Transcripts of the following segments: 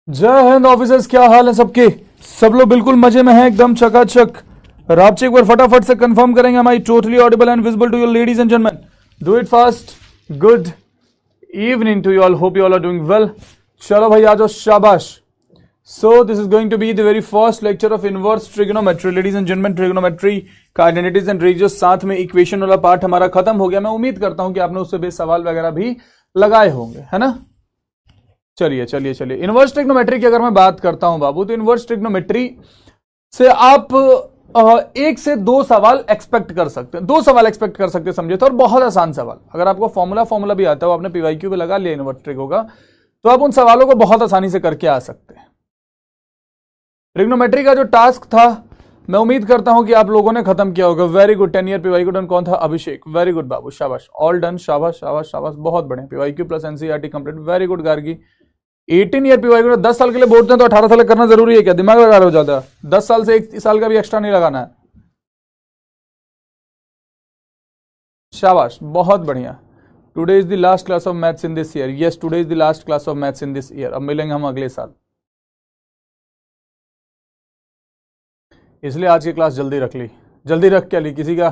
जय हिंद ऑफिसर्स, क्या हाल है सबके? सब लोग बिल्कुल मजे में हैं, एकदम चकाचक। राबचे एक बार फटाफट से कंफर्म करेंगे, am I totally audible and visible to you ladies and gentlemen? Do it fast. Good evening to you all. Hope you all are doing well. चलो भाई आ जाओ, शाबाश। So this is going to be the very first lecture of inverse trigonometry, ladies and gentlemen. Trigonometry का identities and ratios साथ में equation वाला part हमारा खत्म हो गया। मैं उम्मीद करता हूं कि आपने उससे बेस सवाल वगैरह भी लगाए होंगे, है ना? चलिए चलिए चलिए, इनवर्स ट्रिग्नोमेट्री की अगर मैं बात करता हूं बाबू, तो इनवर्स ट्रिग्नोमेट्री से आप एक से दो सवाल एक्सपेक्ट कर सकते हैं। दो सवाल एक्सपेक्ट कर सकते हैं, समझे तो। और बहुत आसान सवाल, अगर आपको फॉर्मूला भी आता है, आपने पीवाईक्यू पे लगा लिया इनवर्स ट्रिग होगा, तो आप उन सवालों को बहुत आसानी से करके आ सकते हैं। ट्रिग्नोमेट्री का जो टास्क था, मैं उम्मीद करता हूं कि आप लोगों ने खत्म किया होगा। Very good. 10 year PYQ done कौन था? अभिषेक। वेरी गुड बाबू, शाबाश, ऑल डन, शाबाश शाबाश शाबाश, बहुत बढ़िया। PYQ plus NCERT complete, very good Gargi. 18 year PYQ 10 साल के लिए बोलते हैं, तो 18 साल करना जरूरी है क्या? दिमाग लगा रहे हो ज्यादा? 10 साल से 1 साल का भी एक्स्ट्रा नहीं लगाना है। शाबाश, बहुत बढ़िया। Today is the last class of maths in this year. Yes, today is the last class of maths in this year. अब मिलेंगे हम अगले साल, इसलिए आज की क्लास जल्दी रख ली। जल्दी रख क्या ली? किसी का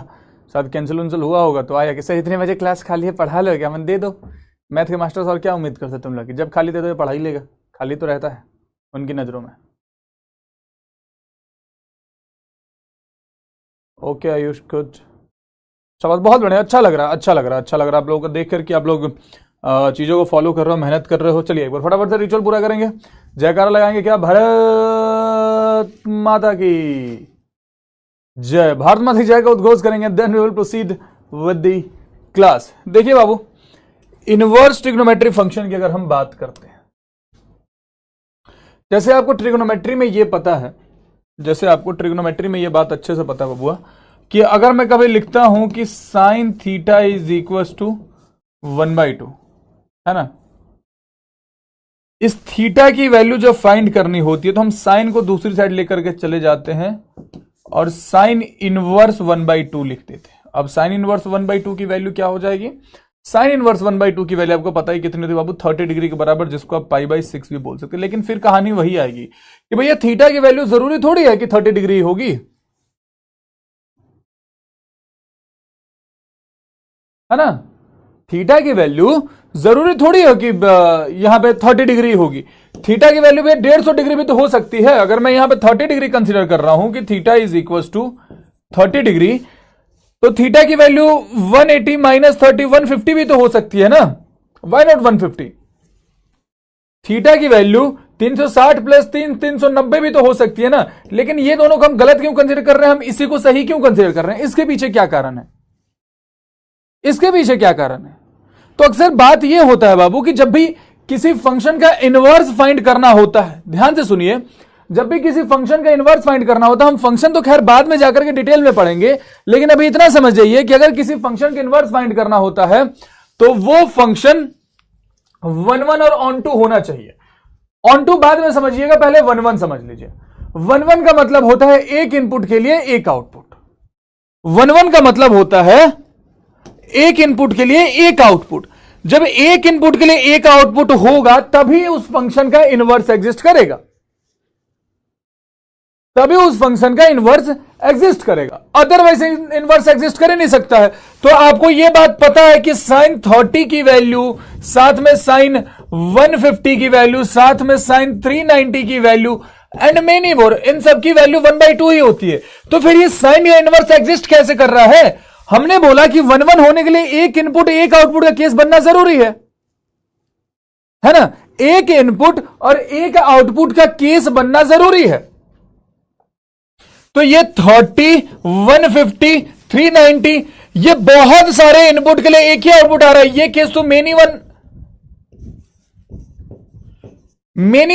शायद कैंसिल उंसिल हुआ होगा, तो आया कि सर इतने बजे क्लास खाली है, पढ़ा लो क्या? मैंने दे दो। मैथ के मास्टर्स और क्या उम्मीद करते तुम लोग? जब खाली दे दो पढ़ा ही लेगा, खाली तो रहता है उनकी नजरों में। ओके आयुष, गुड, शाबाश, बहुत बढ़िया। अच्छा लग रहा है, अच्छा लग रहा है, अच्छा लग रहा है आप लोगों को देख करके। आप लोग चीजों को फॉलो कर रहे हो, मेहनत कर रहे हो। चलिए एक बार फटाफट से रिचुअल पूरा करेंगे। जयकारा लगाएंगे क्या? भारत माता की जय। भारत माता की जय का उद्घोष करेंगे, then we will proceed with the class. देखिए बाबू, इनवर्स ट्रिग्नोमेट्री फंक्शन की अगर हम बात करते हैं, जैसे आपको ट्रिग्नोमेट्री में ये पता है, जैसे आपको ट्रिग्नोमेट्री में ये बात अच्छे से पता है बबुआ, कि अगर मैं कभी लिखता हूं कि sine theta is equal to 1/2, है ना? इस थीटा की वैल्यू जब फाइंड करनी होती है, तो हम साइन को दूसरी साइड लेकर के चले जाते हैं और साइन इनवर्स 1/2 लिख देते हैं। अब साइन इनवर्स 1/2 की वैल्यू क्या हो जाएगी? साइन इनवर्स 1/2 की वैल्यू आपको पता ही कितनी होती है बाबू? 30 डिग्री के बराबर, जिसको आप π/6 भी बोल सकते हैं। लेकिन फिर कहानी वही आएगी कि भैया थीटा की वैल्यू जरूरी थोड़ी है कि 30 डिग्री होगी, है ना? थीटा की वैल्यू जरूरी थोड़ी है कि यहां पे 30 डिग्री होगी। थीटा की वैल्यू भी 150 डिग्री भी तो हो सकती है। अगर मैं यहां पे 30 डिग्री कंसीडर कर रहा हूं कि theta is equal to 30 degree, तो थीटा की वैल्यू 180 माइनस 30 150 भी तो हो सकती है ना? Why not 150? थीटा की वैल्यू 360 प्लस 390 भी तो हो सकती है ना? लेकिन ये दोनों को हम गलत क्यों कंसीडर कर रहे हैं? हम इसी को सही क्यों कंसीडर कर रहे हैं? इसके पीछे क्या कारण है? इसके पीछे क्या कारण है? तो अक्सर बात यह होता है बाबू कि जब भी किसी फंक्शन का इनवर्स फाइंड करना होता है, ध्यान से सुनिए, जब भी किसी फंक्शन का इनवर्स फाइंड करना होता है, हम फंक्शन तो खैर बाद में जाकर के डिटेल में पढ़ेंगे, लेकिन अभी इतना समझ जाइए कि अगर किसी फंक्शन का इनवर्स फाइंड करना होता है, तो वो फंक्शन 1 और ऑन टू होना चाहिए। ऑन टू बाद में समझिएगा, पहले 1 समझ लीजिए। 1 का मतलब होता है एक इनपुट के लिए एक आउटपुट। 1 का मतलब होता है एक इनपुट के लिए एक आउटपुट। जब एक इनपुट के लिए एक आउटपुट होगा, तभी उस फंक्शन का इनवर्स एग्जिस्ट करेगा, तभी उस फंक्शन का इनवर्स एग्जिस्ट करेगा। अदरवाइज इनवर्स एग्जिस्ट कर ही नहीं सकता है। तो आपको यह बात पता है कि साइन 30 की वैल्यू, साथ में साइन 150 की वैल्यू, साथ में साइन 390 की वैल्यू एंड मेनी मोर, इन सब की वैल्यू 1/2 ही होती है। तो फिर ये साइन या इनवर्स एग्जिस्ट कैसे कर रहा है? हमने बोला कि 1 होने के लिए एक इनपुट एक आउटपुट का केस बनना जरूरी है ना? एक इनपुट और एक आउटपुट का केस बनना जरूरी है। तो ये 30, 150, 390, ये बहुत सारे इनपुट के लिए एक ही आउटपुट आ रहा है। ये केस तो मेनी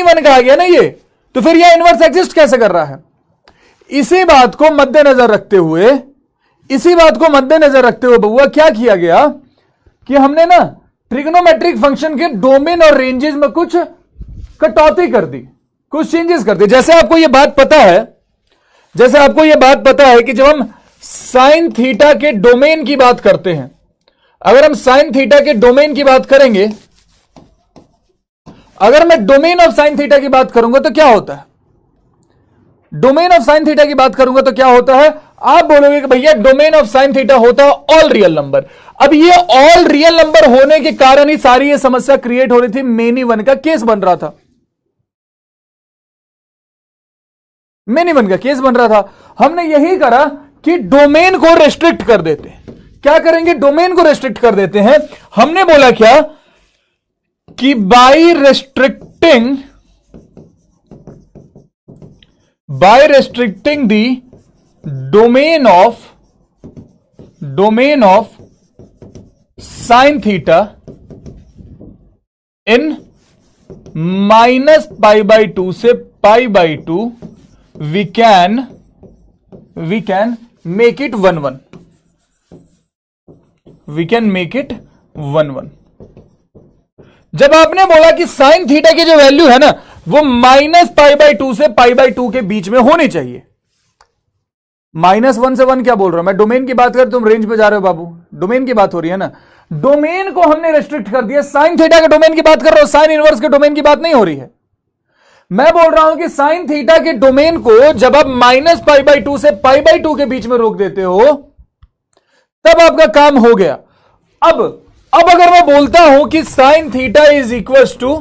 वन का आ गया ना ये। तो फिर ये इनवर्स एग्जिस्ट कैसे कर रहा है? इसी बात को मद्देनजर रखते हुए बउआ क्या किया गया कि हमने ना ट्रिग्नोमेट्रिक फंक्शन के डोमेन और रेंजेस में कुछ कटौती कर दी, कुछ चेंजेस कर दिए। जैसे आपको यह बात पता है कि जब हम साइन थीटा के डोमेन की बात करते हैं, अगर हम साइन थीटा के डोमेन की बात करेंगे, अगर मैं डोमेन ऑफ साइन थीटा की बात करूंगा तो क्या होता है? डोमेन ऑफ साइन थीटा की बात करूंगा तो क्या होता है? आप बोलोगे कि भैया डोमेन ऑफ साइन थीटा होता है ऑल रियल नंबर। अब ये ऑल रियल नंबर होने के कारण ही सारी ये समस्या क्रिएट हो रही थी, मेनी वन का केस बन रहा था, मेनी वन का केस बन रहा था। हमने यही करा कि डोमेन को रेस्ट्रिक्ट कर देते हैं। क्या करेंगे? डोमेन को रेस्ट्रिक्ट कर देते हैं। हमने बोला क्या कि by restricting the domain of sine theta in -π/2 से π/2 we can make it 1/1। We can make it 1/1। जब आपने बोला कि साइन थीटा की जो वैल्यू है ना वो -π/2 से π/2 के बीच में होनी चाहिए। -1 से 1 क्या बोल रहा हूं मैं? डोमेन की बात कर, तुम रेंज पे जा रहे हो बाबू, डोमेन की बात हो रही है ना। डोमेन को हमने रेस्ट्रिक्ट कर दिया। साइन थीटा के डोमेन की बात कर रहा हूं, साइन इनवर्स के डोमेन की बात नहीं हो रही है। मैं बोल रहा हूं कि साइन थीटा के डोमेन को जब आप -π/2 से π/2 के बीच में रोक देते हो तब आपका काम हो गया। अब अगर मैं बोलता हूं कि sine theta is equal to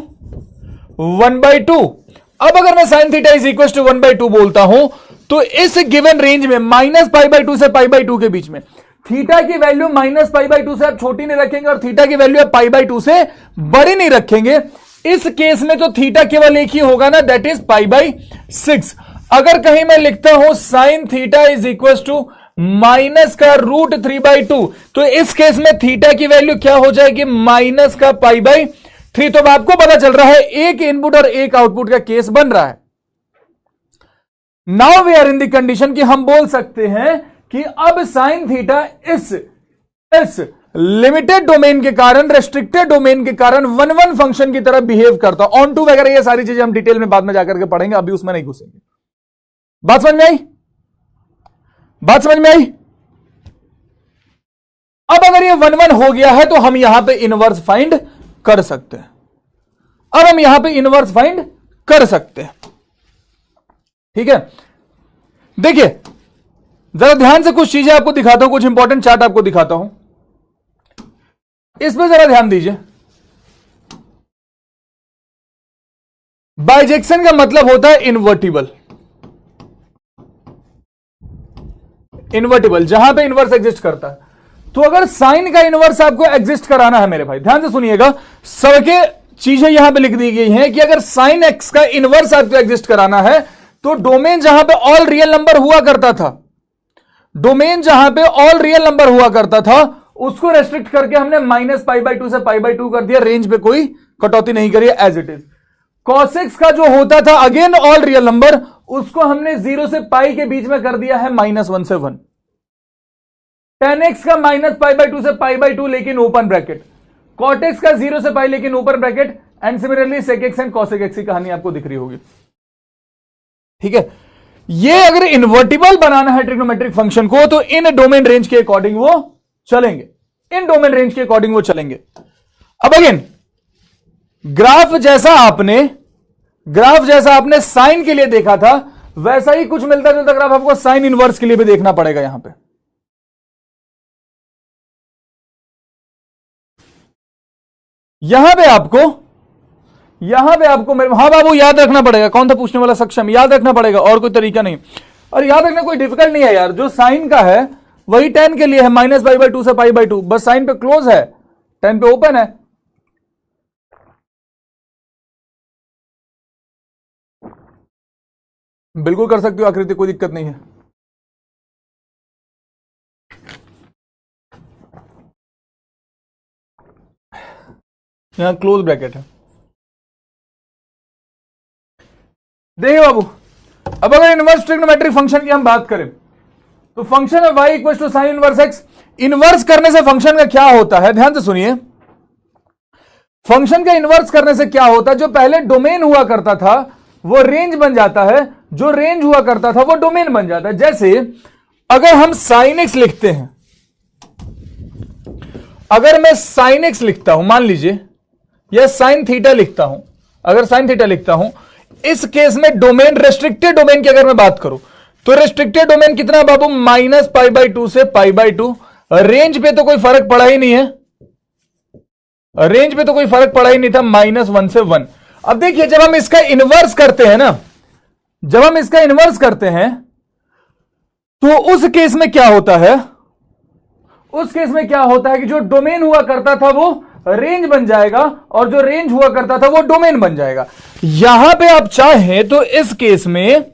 1/2, अब अगर मैं sine theta is equal to 1/2 बोलता हूं तो इस गिवन रेंज में -π/2 से π/2 के बीच में थीटा की वैल्यू -π/2 से आप छोटी नहीं रखेंगे और थीटा की वैल्यू आप π/2 से बड़ी नहीं रखेंगे। इस केस में तो थीटा केवल एक ही होगा ना, दैट इज π/6। अगर कहीं मैं लिखता हूं sine theta is equal to -√3/2 तो इस केस में थीटा की वैल्यू क्या हो जाएगी? -π/3। तो आपको पता चल रहा है एक इनपुट और एक आउटपुट का केस बन रहा है। Now we are in the condition कि हम बोल सकते हैं कि अब साइन थीटा इस लिमिटेड डोमेन के कारण, रेस्ट्रिक्टेड डोमेन के कारण 1/1 फंक्शन की तरह बिहेव करता। ऑन टू वगैरह ये सारी चीजें हम डिटेल में बाद में जाकर के पढ़ेंगे, अभी उसमें नहीं घुसेंगे। बात समझ में आई? बात समझ में आई? अब अगर ये 1/1 हो गया है तो हम यहां पे इनवर्स फाइंड कर सकते हैं। अब हम यहां पे इनवर्स फाइंड कर सकते हैं। ठीक है, देखिए जरा ध्यान से कुछ चीजें आपको दिखाता हूं, कुछ इंपॉर्टेंट चार्ट आपको दिखाता हूं, इस पर जरा ध्यान दीजिए। बाइजेक्शन का मतलब होता है इनवर्टिबल। इनवर्टिबल जहां पे इनवर्स एग्जिस्ट करता है। तो अगर साइन का इनवर्स आपको एग्जिस्ट कराना है मेरे भाई, ध्यान से सुनिएगा, सबके चीजें यहां पे लिख दी गई हैं कि अगर साइन एक्स का इनवर्स आपको एग्जिस्ट कराना है तो डोमेन जहां पे ऑल रियल नंबर हुआ करता था, डोमेन जहां पे ऑल रियल नंबर हुआ करता था उसको रेस्ट्रिक्ट करके हमने -π/2 से π/2 कर दिया, रेंज पे कोई कटौती नहीं करी, as it is. cos x का जो होता था अगेन ऑल रियल नंबर, उसको हमने 0 से पाई के बीच में कर दिया है -1 से 1। tan x का -π/2 से π/2 लेकिन ओपन ब्रैकेट, cot x का 0 से पाई लेकिन open bracket, and similarly sec x and cos x की कहानी आपको दिख रही होगी। ठीक है, ये अगर इन्वर्टिबल बनाना है ट्रिग्नोमेट्रिक फंक्शन को तो इन डोमेन रेंज के अकॉर्डिंग वो चलेंगे, इन डोमेन रेंज के अकॉर्डिंग वो चलेंगे। अब अगेन ग्राफ जैसा आपने साइन के लिए देखा था वैसा ही कुछ मिलता जुलता ग्राफ आपको साइन इनवर्स के लिए भी देखना पड़ेगा। यहां पे आपको मेरे, हाँ बाबू याद रखना पड़ेगा। कौन था पूछने वाला? सक्षम। याद रखना पड़ेगा और कोई तरीका नहीं। और याद रखना कोई डिफिकल्ट नहीं है यार, जो साइन का है वही tan के लिए है, -π/2 से π/2, बस साइन पे क्लोज है, tan पे ओपन है। बिल्कुल कर सकते हो आकृति, कोई दिक्कत नहीं है। यहां क्लोज ब्रैकेट है। देखिए बाबू, अब अगर इनवर्स ट्रिग्नोमेट्रिक फंक्शन की हम बात करें तो फंक्शन है y equal to sine inverse x। Inverse करने से फंक्शन का क्या होता है, ध्यान से सुनिए। फंक्शन का इनवर्स करने से क्या होता है, जो पहले डोमेन हुआ करता था वो रेंज बन जाता है, जो रेंज हुआ करता था वो डोमेन बन जाता है। जैसे अगर हम साइन x लिखते हैं, अगर मैं साइन x लिखता हूं, मान लीजिए, या साइन थीटा लिखता हूं, अगर साइन थीटा लिखता हूं, इस केस में डोमेन, रेस्ट्रिक्टेड डोमेन की अगर मैं बात करूं तो रेस्ट्रिक्टेड डोमेन कितना है बाबू, -π/2 से π/2। रेंज पे तो कोई फर्क पड़ा ही नहीं है, रेंज पे तो कोई फर्क पड़ा ही नहीं था, -1 से 1। अब देखिए जब हम इसका इनवर्स करते हैं ना, जब हम इसका इनवर्स करते हैं तो उस केस में क्या होता है, उस केस में क्या होता है कि जो डोमेन हुआ करता था वो रेंज बन जाएगा और जो रेंज हुआ करता था वो डोमेन बन जाएगा। यहां पे आप चाहें तो इस केस में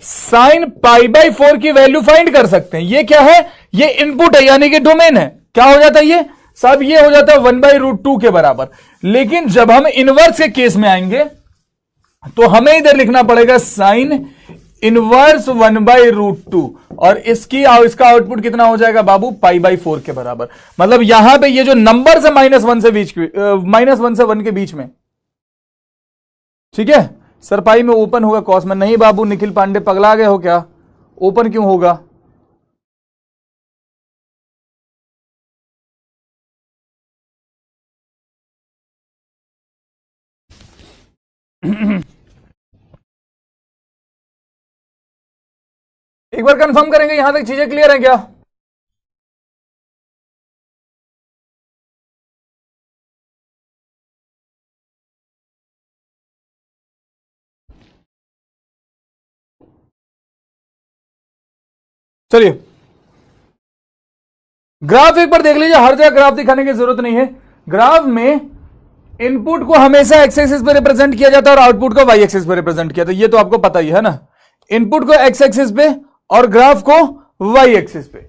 sin π/4 की वैल्यू फाइंड कर सकते हैं। ये क्या है, ये इनपुट है यानी कि डोमेन है। क्या हो जाता है ये सब, ये हो जाता है 1/√2 के बराबर। लेकिन जब हम इनवर्स के केस में आएंगे तो हमें इधर लिखना पड़ेगा sin इनवर्स 1/√2 और इसका आउटपुट कितना हो जाएगा बाबू, π/4 के बराबर। मतलब यहां पे ये जो नंबर है -1 से 1 के बीच में, ठीक है सर, पाई में ओपन होगा कॉस में, नहीं बाबू निखिल पांडे पगला गए हो क्या, ओपन क्यों होगा? एक बार कंफर्म करेंगे यहां तक चीजें क्लियर है क्या? चलिए ग्राफ एक बार देख लीजिए, हर जगह ग्राफ दिखाने की जरूरत नहीं है। ग्राफ में इनपुट को हमेशा एक्स एक्सिस पे रिप्रेजेंट किया जाता है और आउटपुट को वाई एक्सिस पे रिप्रेजेंट किया जाता है, ये तो आपको पता ही है ना। इनपुट को एक्स एक्सिस पे और ग्राफ को वाई एक्सिस पे।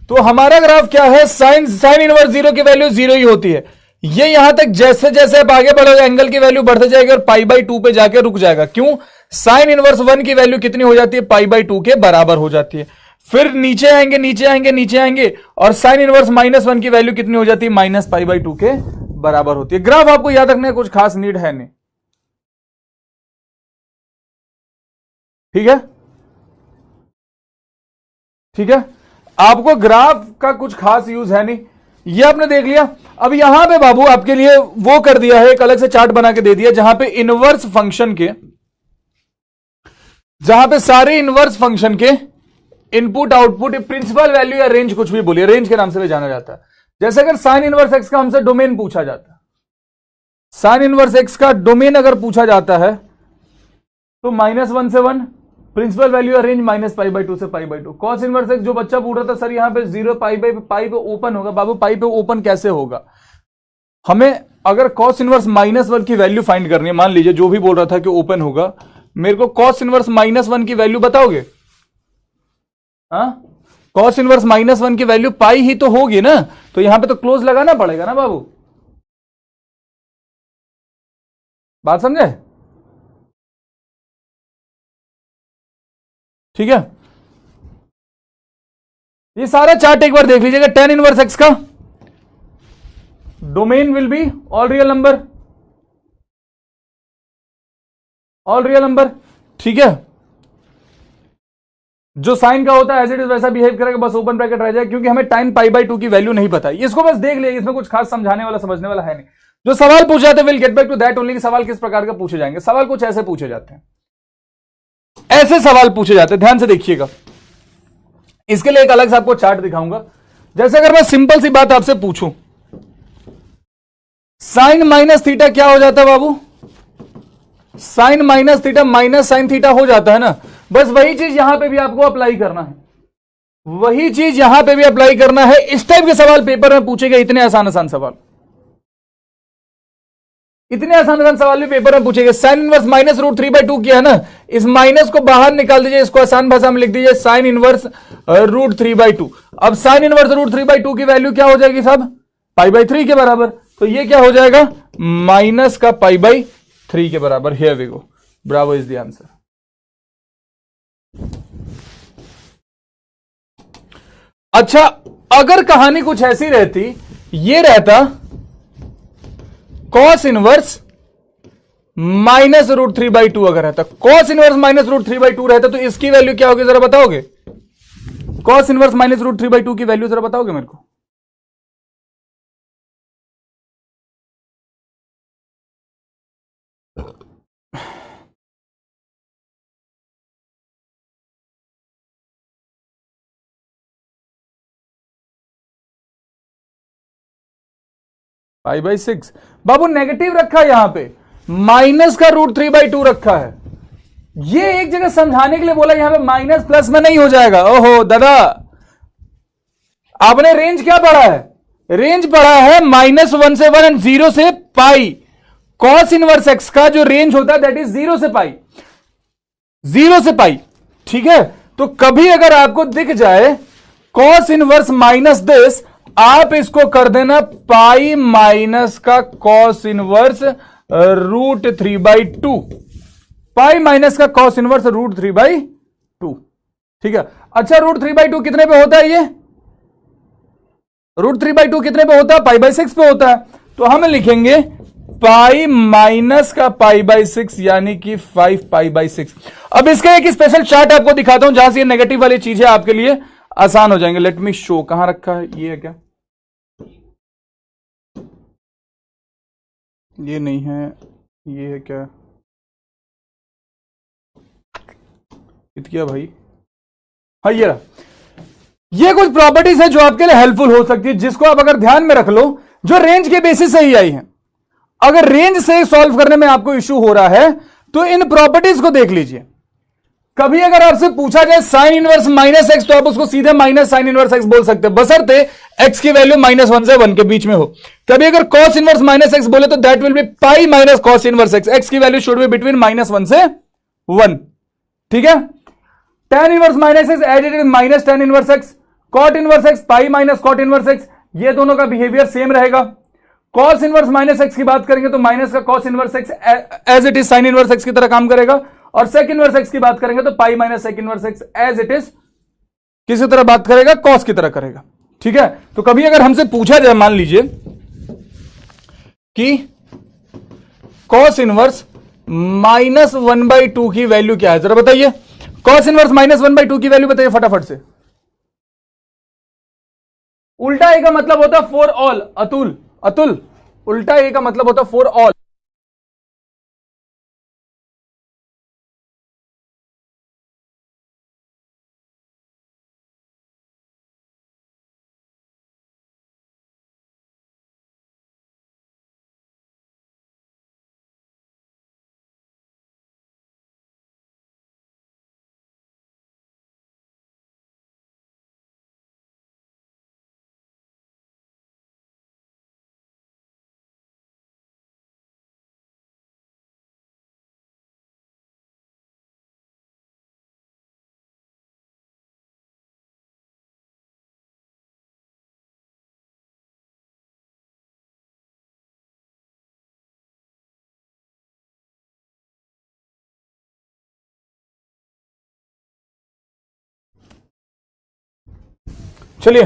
तो हमारा ग्राफ क्या है, साइन इनवर्स 0 की वैल्यू 0 ही होती है। ये यहां तक जैसे जैसे आप आगे बढ़ोगे एंगल की वैल्यू बढ़ते जाएगी और π/2 पे जाके रुक जाएगा। क्यों, साइन इनवर्स 1 की वैल्यू कितनी हो जाती है, π/2 के बराबर हो जाती है। फिर नीचे आएंगे नीचे आएंगे नीचे आएंगे और साइन इनवर्स -1 की वैल्यू कितनी हो जाती है, -π/2 के बराबर होती है। ग्राफ आपको याद रखने का कुछ खास नीड है नहीं, ठीक है, ठीक है, आपको ग्राफ का कुछ खास यूज है नहीं, ये आपने देख लिया। अब यहां पे बाबू आपके लिए वो कर दिया है, एक अलग से चार्ट बना के दे दिया जहां पे इनवर्स फंक्शन के, जहां पे सारे इनवर्स फंक्शन के इनपुट आउटपुट प्रिंसिपल वैल्यू या रेंज, कुछ भी बोलिए, रेंज के नाम से भी जाना जाता है। जैसे अगर साइन इनवर्स एक्स का हमसे डोमेन पूछा जाता है, साइन इनवर्स एक्स का डोमेन अगर पूछा जाता है तो -1 से 1, प्रिंसिपल वैल्यू या रेंज -π/2 से π/2। कॉस इनवर्स एक्स जो बच्चा पूछ रहा था सर यहां पे 0 पाई पे ओपन होगा, बाबू पाई पे ओपन कैसे होगा? हमें अगर कॉस इनवर्स -1 की वैल्यू फाइंड करनी है, मान लीजिए जो भी बोल रहा था कि ओपन होगा, मेरे को कॉस इनवर्स -1 की वैल्यू बताओगे? कॉस इनवर्स -1 की वैल्यू पाई ही तो होगी ना, तो यहां पे तो क्लोज लगाना पड़ेगा ना बाबू, बात समझे? ठीक है, ये सारा चार्ट एक बार देख लीजिएगा। tan इनवर्स एक्स का domain will be all real number, all real number, ठीक है। जो साइन का होता है एज इट इज वैसा बिहेव करेगा, बस ओपन ब्रैकेट रह जाएगा, क्योंकि हमें टाइम π/2 की वैल्यू नहीं पता है। इसको बस देख लिया, इसमें कुछ खास समझाने वाला समझने वाला है नहीं। जो सवाल पूछे जाते हैं will get back to that only, सवाल किस प्रकार के पूछे जाएंगे। सवाल कुछ ऐसे पूछे जाते हैं, ऐसे सवाल पूछे जाते हैं, ध्यान से देखिएगा। इसके लिए एक अलग से आपको चार्ट दिखाऊंगा। जैसे अगर मैं सिंपल सी बात आपसे पूछूं, साइन माइनस थीटा क्या हो जाता है बाबू, sine minus theta minus sine theta हो जाता है ना। बस वही चीज यहां पे भी आपको अप्लाई करना है, वही चीज यहां पे भी अप्लाई करना है। इस टाइप के सवाल पेपर में पूछे गए, इतने आसान आसान सवाल, इतने आसान आसान सवाल भी पेपर में पूछे गए। साइन इनवर्स -√3/2 किया है ना, इस माइनस को बाहर निकाल दीजिए, इसको आसान भाषा में लिख दीजिए साइन इनवर्स √3/2। अब साइन इनवर्स √3/2 की वैल्यू क्या हो जाएगी साहब, π/3 के बराबर। तो ये क्या हो जाएगा, माइनस का π/3 के बराबर। Here we go, bravo is the answer. अच्छा, अगर कहानी कुछ ऐसी रहती, ये रहता कॉस इनवर्स -√3/2 अगर रहता, कॉस इनवर्स -√3/2 रहता, तो इसकी वैल्यू क्या होगी जरा बताओगे? कॉस इनवर्स -√3/2 की वैल्यू जरा बताओगे मेरे को? π/6। बाबू नेगेटिव रखा है यहां पे, माइनस का √3/2 रखा है। ये एक जगह समझाने के लिए बोला, यहां पे माइनस प्लस में नहीं हो जाएगा। ओहो दादा, आपने रेंज क्या पढ़ा है? रेंज पढ़ा है -1 से 1 एंड 0 से पाई। कॉस इनवर्स एक्स का जो रेंज होता है दैट इज 0 से पाई, 0 से पाई। ठीक है, तो कभी अगर आपको दिख जाए कॉस इनवर्स माइनस दिस, आप इसको कर देना पाई माइनस का कॉस इनवर्स √3/2, पाई माइनस का कॉस इनवर्स √3/2। ठीक है, अच्छा √3/2 कितने पे होता है? ये √3/2 कितने पे होता है? π/6 पे होता है। तो हम लिखेंगे पाई माइनस का π/6 यानी कि 5 π/6। अब इसका एक स्पेशल चार्ट आपको दिखाता हूं जहां से ये नेगेटिव वाली चीजें आपके लिए आसान हो जाएंगे। लेट मी शो, कहां रखा है? ये है क्या? ये नहीं है, ये है क्या? किया भाई, हाँ ये रहा। ये कुछ प्रॉपर्टीज है जो आपके लिए हेल्पफुल हो सकती है, जिसको आप अगर ध्यान में रख लो, जो रेंज के बेसिस से ही आई है। अगर रेंज से सॉल्व करने में आपको इश्यू हो रहा है तो इन प्रॉपर्टीज को देख लीजिए। कभी अगर आपसे पूछा जाए साइन इनवर्स -x, तो आप उसको सीधे माइनस साइन इनवर्स x बोल सकते हैं, बशर्ते x की वैल्यू -1 से 1 के बीच में हो। कभी अगर cos इनवर्स -x बोले तो that will be pi minus cos inverse x की वैल्यू शुड बी बिटवीन -1 से 1। ठीक है, tan inverse -x as it is minus tan inverse x, cot inverse x pi minus cot inverse x, ये दोनों का behaviour same रहेगा। cos inverse -x की बात करेंगे तो माइनस का cos inverse x as it is sine inverse x की तरह काम करेगा, और sec इनवर्स x की बात करेंगे तो pi minus sec inverse x as it is किसी तरह बात करेगा? cos की तरह करेगा। ठीक है, तो कभी अगर हमसे पूछा जाए, मान लीजिए कि cos इनवर्स -1/2 की वैल्यू क्या है, जरा बताइए। cos इनवर्स -1/2 की वैल्यू बताइए फटाफट से। उल्टा ए का मतलब होता फॉर ऑल। अतुल, अतुल, उल्टा ए का मतलब होता फॉर ऑल। चलिए,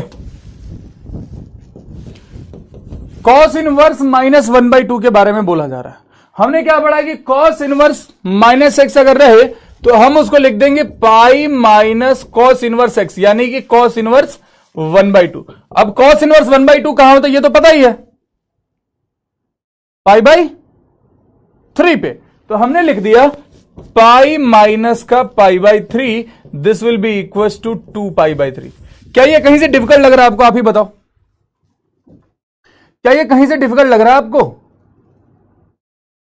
cos इनवर्स -1/2 के बारे में बोला जा रहा है। हमने क्या पढ़ा कि cos इनवर्स -x अगर रहे तो हम उसको लिख देंगे पाई माइनस cos इनवर्स x, यानी कि cos इनवर्स 1/2। अब cos इनवर्स 1/2 कहां होता है ये तो पता ही है, π/3 पे। तो हमने लिख दिया पाई माइनस का π/3, this will be equal to 2π/3। क्या ये कहीं से डिफिकल्ट लग रहा है आपको? आप ही बताओ, क्या ये कहीं से डिफिकल्ट लग रहा है आपको?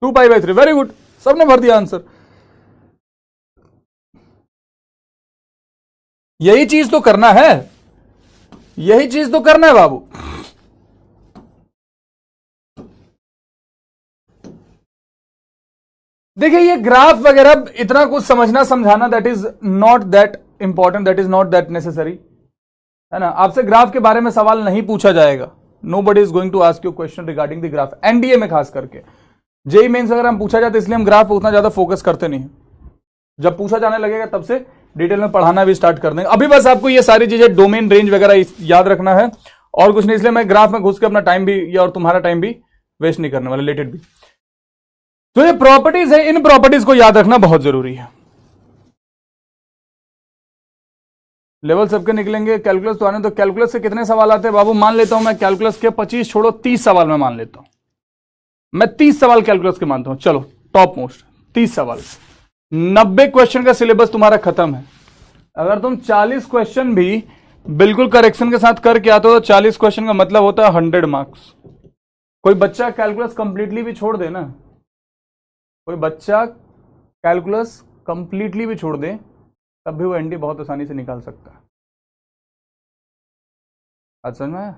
2π/3, वेरी गुड, सबने भर दिया आंसर। यही चीज तो करना है, यही चीज तो करना है बाबू। देखिए ये ग्राफ वगैरह इतना कुछ समझना समझाना that is not that important, that is not that necessary, है ना। आपसे ग्राफ के बारे में सवाल नहीं पूछा जाएगा। Nobody is going to ask you question regarding the graph, NDA में खास करके। जेई मेंस अगर हम पूछा जाए तो इसलिए हम ग्राफ पर उतना ज्यादा फोकस करते नहीं। जब पूछा जाने लगेगा तब से डिटेल में पढ़ाना भी स्टार्ट कर देंगे। अभी बस आपको ये सारी चीजें डोमेन रेंज वगैरह याद रखना है और कुछ नहीं, इसलिए मैं ग्राफ में घुस के अपना टाइम भी और तुम्हारा टाइम भी वेस्ट नहीं करने वाला, रिलेटेड भी। तो ये प्रॉपर्टीज है, इन प्रॉपर्टीज को याद रखना बहुत जरूरी है। लेवल सबके निकलेंगे, कैलकुलस तो आने। तो कैलकुलस से कितने सवाल आते हैं बाबू? मान लेता हूं मैं कैलकुलस के 25 छोड़ो 30 सवाल मैं मान लेता हूं। मैं 30 सवाल कैलकुलस के मानता हूं। चलो टॉप मोस्ट 30 सवाल, 90 क्वेश्चन का सिलेबस तुम्हारा खत्म है। अगर तुम 40 क्वेश्चन भी बिल्कुल करेक्शन के साथ करके आते हो तो 40 क्वेश्चन का मतलब होता है 100 मार्क्स। कोई बच्चा कैलकुलस कंप्लीटली भी छोड़ दे ना, कोई बच्चा कैलकुलस कंप्लीटली भी छोड़ दे तब भी वो एनडी बहुत आसानी से निकाल सकता है। आज समझ में आया?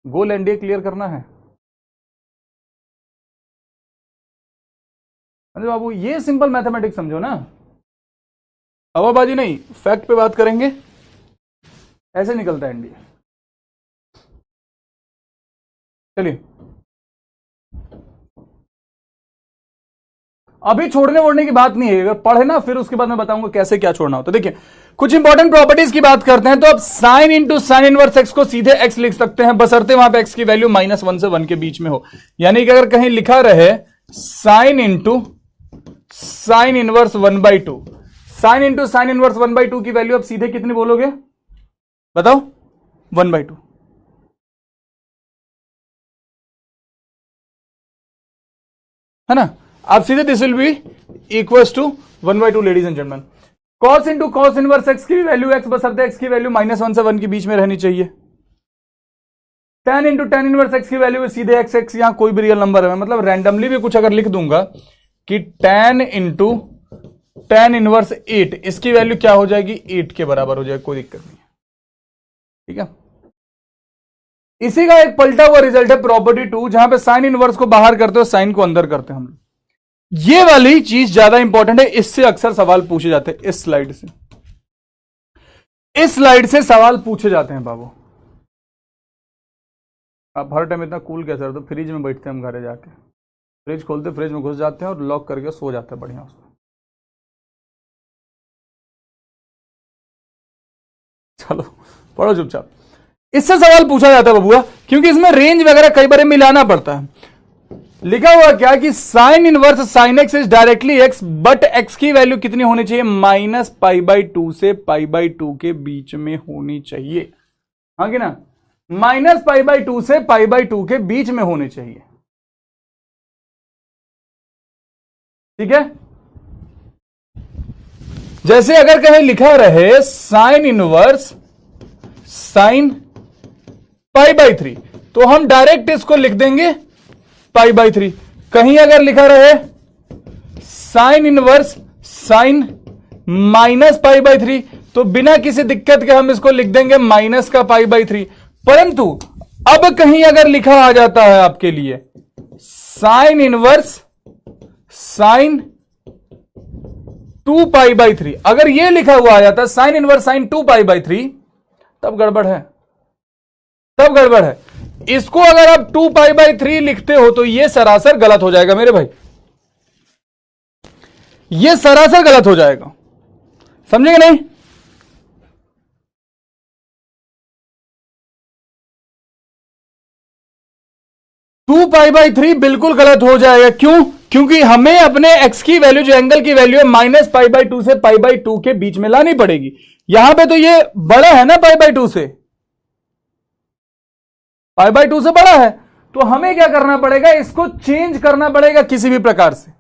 गोल एनडीए क्लियर करना है बाबू, ये सिंपल मैथमेटिक्स समझो ना, हवाबाजी नहीं, फैक्ट पे बात करेंगे। ऐसे निकलता है एनडीए। चलिए अभी छोड़ने वोड़ने की बात नहीं है, अगर पढ़े ना फिर उसके बाद मैं बताऊंगा कैसे क्या छोड़ना हो। तो देखिए कुछ इंपॉर्टेंट प्रॉपर्टीज की बात करते हैं। तो अब sine into sine inverse x को सीधे एक्स लिख सकते हैं, बशर्ते वहां पे एक्स की वैल्यू -1 से 1 के बीच में हो। यानी कि अगर कहीं लिखा रहे sine into sine inverse 1/2, sine into sine inverse 1/2 की वैल्यू अब सीधे कितनी बोलोगे बताओ? 1/2 है ना। आप सीधे this will be equals to 1/2 ladies and gentleman. Cos into cos inverse x की वैल्यू एक्स बशर्ते एक्स की वैल्यू -1 से 1 के बीच में रहनी चाहिए। Tan into tan inverse x की वैल्यू सीधे एक्स एक्स, यहां कोई भी रियल नंबर है, मतलब रैंडमली भी कुछ अगर लिख दूंगा कि टेन इंटू टेन इनवर्स 8, इसकी वैल्यू क्या हो जाएगी? 8 के बराबर हो जाएगी, कोई दिक्कत नहीं है। ठीक है, इसी का एक पलटा हुआ रिजल्ट है प्रॉपर्टी 2, जहां पे साइन इनवर्स को बाहर करते हो साइन को अंदर करते हैं हम लोग। ये वाली चीज ज्यादा इंपॉर्टेंट है, इससे अक्सर सवाल पूछे जाते हैं। इस स्लाइड से, इस स्लाइड से सवाल पूछे जाते हैं बाबू। आप हर टाइम इतना कूल कैसे रहते हो? फ्रिज में बैठते हैं हम घरे जाके, फ्रिज खोलते फ्रिज में घुस जाते हैं और लॉक करके सो जाते हैं बढ़िया उसमें। चलो पढ़ो चुपचाप। इससे सवाल पूछा जाता है बबुआ, क्योंकि इसमें रेंज वगैरह कई बार मिलाना पड़ता है। लिखा हुआ क्या कि sine inverse sine x is directly x, but x की वैल्यू कितनी होनी चाहिए? -π/2 से π/2 के बीच में होनी चाहिए। हाँ कि ना? -π/2 से π/2 के बीच में होनी चाहिए। ठीक है, जैसे अगर कहीं लिखा रहे साइन इनवर्स साइन π/3, तो हम डायरेक्ट इसको लिख देंगे π/3। कहीं अगर लिखा रहे साइन इनवर्स साइन -π/3, तो बिना किसी दिक्कत के हम इसको लिख देंगे माइनस का π/3। परंतु अब कहीं अगर लिखा आ जाता है आपके लिए साइन इनवर्स साइन 2π/3, अगर यह लिखा हुआ आ जाता है साइन इनवर्स साइन 2π/3, तब गड़बड़ है, तब गड़बड़ है। इसको अगर आप 2π/3 लिखते हो तो यह सरासर गलत हो जाएगा मेरे भाई, यह सरासर गलत हो जाएगा, समझेंगे नहीं? टू π/3 बिल्कुल गलत हो जाएगा। क्यों? क्योंकि हमें अपने x की वैल्यू, जो एंगल की वैल्यू है, -π/2 से π/2 के बीच में लानी पड़ेगी। यहां पे तो ये बड़ा है ना π/2 से, π/2 से बड़ा है, तो हमें क्या करना पड़ेगा? इसको चेंज करना पड़ेगा किसी भी प्रकार से।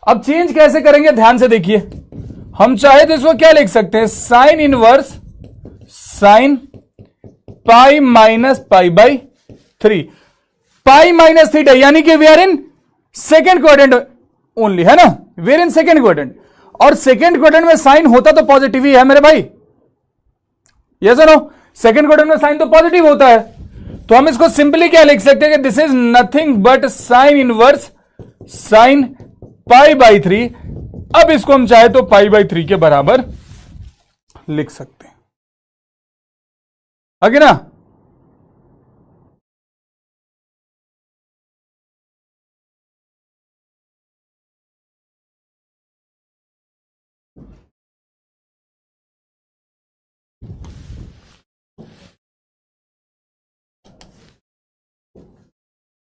अब चेंज कैसे करेंगे? ध्यान से देखिए, हम चाहे तो इसको क्या लिख सकते हैं? Sine inverse sine pi -π/3, pi -θ, यानी कि we are in second quadrant only, है ना? We are in second quadrant, और सेकेंड क्वाड्रेंट में साइन होता तो पॉजिटिव ही है मेरे भाई, यस और नो? सेकेंड क्वाड्रेंट में साइन तो पॉजिटिव होता है, तो हम इसको सिंपली क्या लिख सकते हैं कि this is nothing but sine inverse sine π/3। अब इसको हम चाहे तो π/3 के बराबर लिख सकते हैं, आगे ना?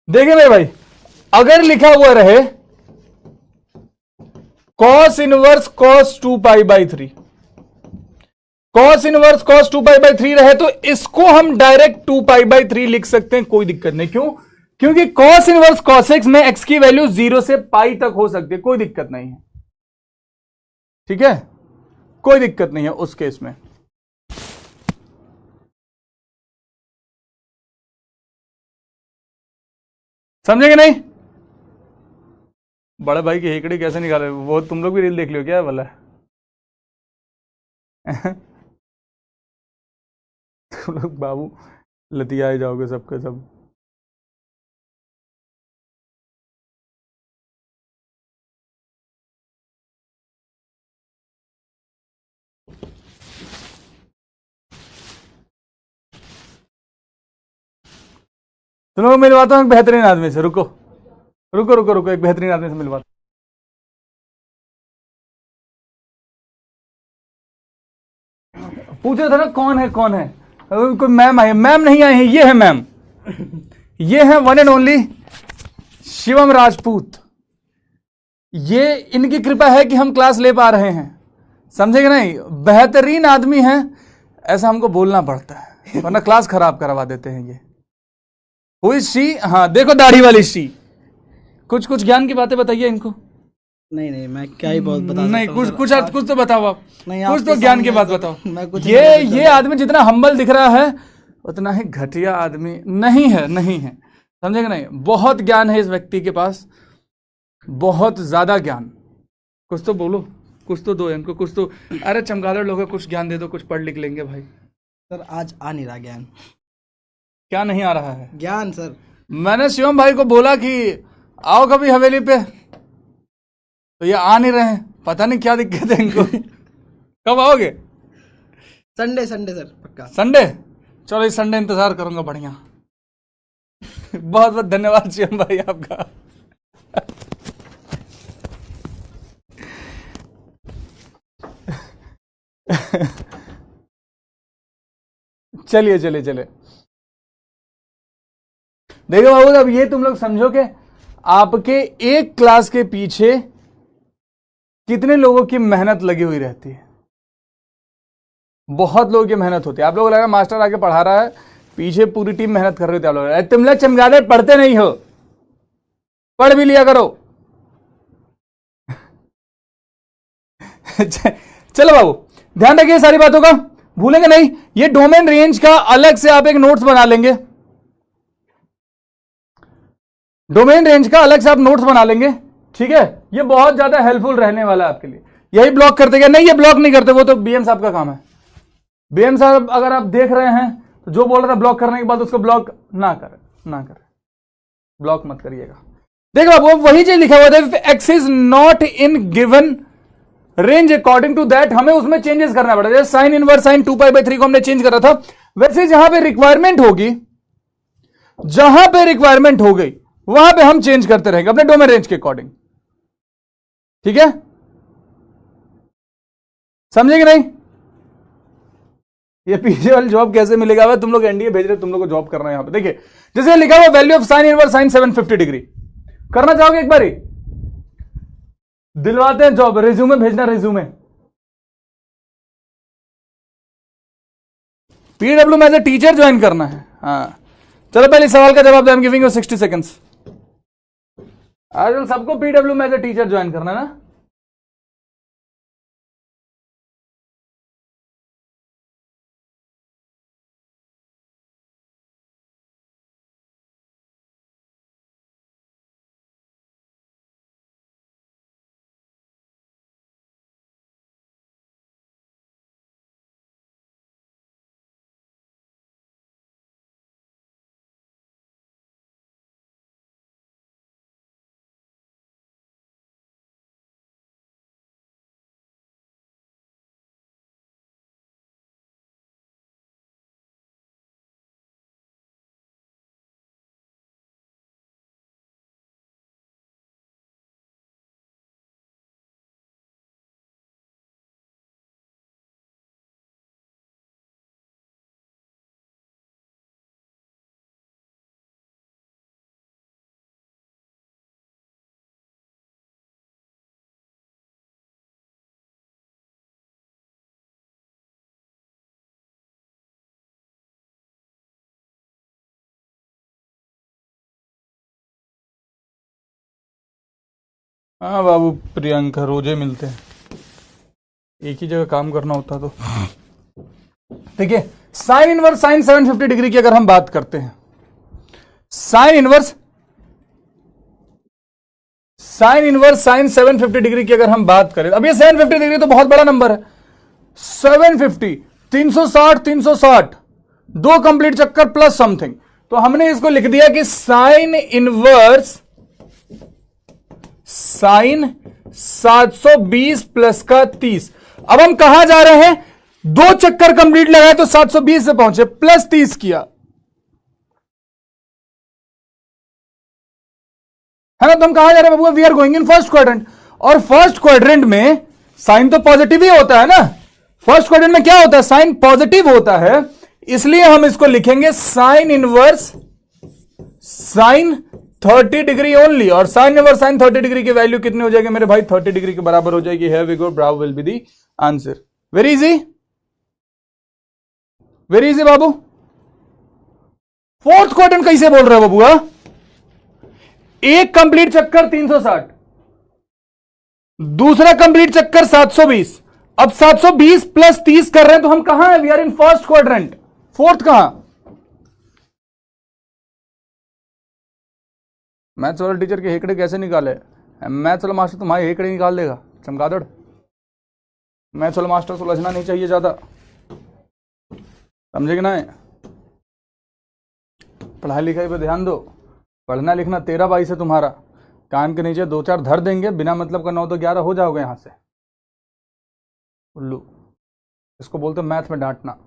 देखिए मेरे भाई, अगर लिखा हुआ रहे cos inverse cos 2π/3, cos inverse cos 2π/3 रहे तो इसको हम डायरेक्ट 2π/3 लिख सकते हैं, कोई दिक्कत नहीं। क्यों? क्योंकि cos इनवर्स cos x में x की वैल्यू 0 से पाई तक हो सकती है, कोई दिक्कत नहीं है। ठीक है, कोई दिक्कत नहीं है उस केस में। समझेंगे नहीं? बड़े भाई की हेकड़ी कैसे निकाले, वो तुम लोग भी रील देख लियो क्या वाला? तुम लोग बाबू लतियाए जाओगे सबके सब। तुम लोग मिलवाता हूँ एक बेहतरीन आदमी से, रुको रुको रुको रुको, एक बेहतरीन आदमी से मिलवाता। पूछ रहे थे ना कौन है कौन है, कोई मैम आई? मैम नहीं आई है, ये है मैम, ये है one and only Shivam Rajput. ये इनकी कृपा है कि हम क्लास ले पा रहे हैं, समझे कि नहीं? बेहतरीन आदमी है, ऐसा हमको बोलना पड़ता है वरना क्लास खराब करवा देते हैं ये। हुई शी, हाँ देखो दाढ़ी वाली शी। कुछ कुछ ज्ञान की बातें बताइए इनको। नहीं मैं क्या ही बहुत बता नहीं, सकता हूँ कुछ कुछ कुछ तो बताओ आप, नहीं, कुछ तो ज्ञान की बात बताओ। मैं कुछ ये आदमी जितना हम्बल दिख रहा है उतना ही घटिया आदमी नहीं है, नहीं है, समझे कि नहीं? बहुत ज्ञान है इस व्यक्ति के पास, बहुत ज्यादा ज्ञान। कुछ तो बोलो, कुछ तो दो इनको, कुछ तो। अरे चमगादड़ लोग, कुछ ज्ञान दे दो, कुछ पढ़ लिख लेंगे भाई। सर आज आ नहीं रहा ज्ञान। क्या नहीं आ रहा है ज्ञान? सर मैंने शिवम भाई को बोला कि आओ कभी हवेली पे, तो ये आ नहीं रहे हैं, पता नहीं क्या दिक्कत है इनको। कब आओगे? संडे सर पक्का संडे? चलो इस संडे इंतजार करूंगा, बढ़िया। बहुत बहुत धन्यवाद शिवम भाई आपका। चलिए चलिए चलिए, देखो बाबू, अब ये तुम लोग समझो कि आपके एक क्लास के पीछे कितने लोगों की मेहनत लगी हुई रहती है। बहुत लोगों की मेहनत होती है। आप लोगों को लग रहा है मास्टर आके पढ़ा रहा है, पीछे पूरी टीम मेहनत कर रही होती है। आप लोग, तुम लोग चमगादड़ पढ़ते नहीं हो, पढ़ भी लिया करो। चलो बाबू, ध्यान रखिए सारी बातों का, भूलेंगे नहीं। ये डोमेन रेंज का अलग से आप एक नोट्स बना लेंगे, डोमेन रेंज का अलग से आप नोट्स बना लेंगे, ठीक है? ये बहुत ज्यादा हेल्पफुल रहने वाला है आपके लिए। यही ब्लॉक करते क्या? नहीं, ये ब्लॉक नहीं करते, वो तो बीएम साहब का काम है। बीएम साहब अगर आप देख रहे हैं तो जो बोल रहा था ब्लॉक करने के बाद उसको ब्लॉक ना करें, ब्लॉक मत करिएगा। देखो वो वही चीज लिखा हुआ था, x is not in given range according to that, हमें उसमें चेंजेस करना पड़ेगा। जैसे साइन इनवर्स साइन 2π/3 को हमने चेंज करा था, वैसे जहां पे रिक्वायरमेंट होगी, जहां पे रिक्वायरमेंट हो गई वहां पे हम चेंज करते रहेंगे अपने डोमेन रेंज के अकॉर्डिंग, ठीक है? समझेंगे नहीं? ये पीछे वाली जॉब कैसे मिलेगा? भाई तुम लोग एनडीए भेज रहे, तुम लोग को जॉब करना है यहां पे। देखिए जैसे लिखा हुआ value of sine inverse sign 750 degree, करना चाहोगे एक बारी? दिलवाते हैं जॉब, रिज्यूमे भेजना, रिज्यूमे। पीडब्ल्यू में एज ए टीचर ज्वाइन करना है। हाँ चलो पहले सवाल का जवाब, आई एम गिविंग यू 60 सेकंड्स। आजकल सबको पीडब्ल्यू में एज ए टीचर ज्वाइन करना है ना? हाँ बाबू प्रियंका, रोजे मिलते हैं, एक ही जगह काम करना होता तो। देखिए साइन इनवर्स साइन 750 डिग्री की अगर हम बात करते हैं, sine inverse sign inverse sign 750 degree की अगर हम बात करें, अब ये 750 डिग्री तो बहुत बड़ा नंबर है, 750 360 360 दो कंप्लीट चक्कर प्लस समथिंग, तो हमने इसको लिख दिया कि साइन इनवर्स साइन 720 प्लस का 30। अब हम कहां जा रहे हैं, दो चक्कर कंप्लीट लगाए तो 720 से पहुंचे, प्लस 30 किया है ना। तो हम कहां जा रहे हैं बाबू, we are going in first quadrant, और फर्स्ट क्वाड्रेंट में साइन तो पॉजिटिव ही होता है ना, फर्स्ट क्वाड्रेंट में क्या होता है, साइन पॉजिटिव होता है, इसलिए हम इसको लिखेंगे sign inverse sign 30 degree only, और साइन इनवर्स साइन 30 डिग्री की वैल्यू कितनी हो जाएगी मेरे भाई, 30 डिग्री के बराबर हो जाएगी। Here we go, bravo will be the answer. Very easy, very easy बाबू। फोर्थ क्वाड्रेंट कैसे बोल रहे हो बाबूआ, एक कंप्लीट चक्कर 360, दूसरा कंप्लीट चक्कर 720, अब 720 प्लस 30 कर रहे हैं, तो हम कहां हैं, we are in first quadrant, fourth कहां। मैथ्स वाले टीचर के हेकड़े कैसे निकाले, मैथ्स वाला मास्टर तुम्हारे हेकड़े निकाल देगा चमगादड़, मैथ्स वाला मास्टर सुलझना नहीं चाहिए ज्यादा, समझे कि नहीं। पढ़ाई लिखाई पे ध्यान दो, पढ़ना लिखना 13-22 है तुम्हारा, कान के नीचे 2-4 धर देंगे, बिना मतलब का 9 तो 11 हो जाओगे यहां से उल्लू, इसको बोलते मैथ में डांटना।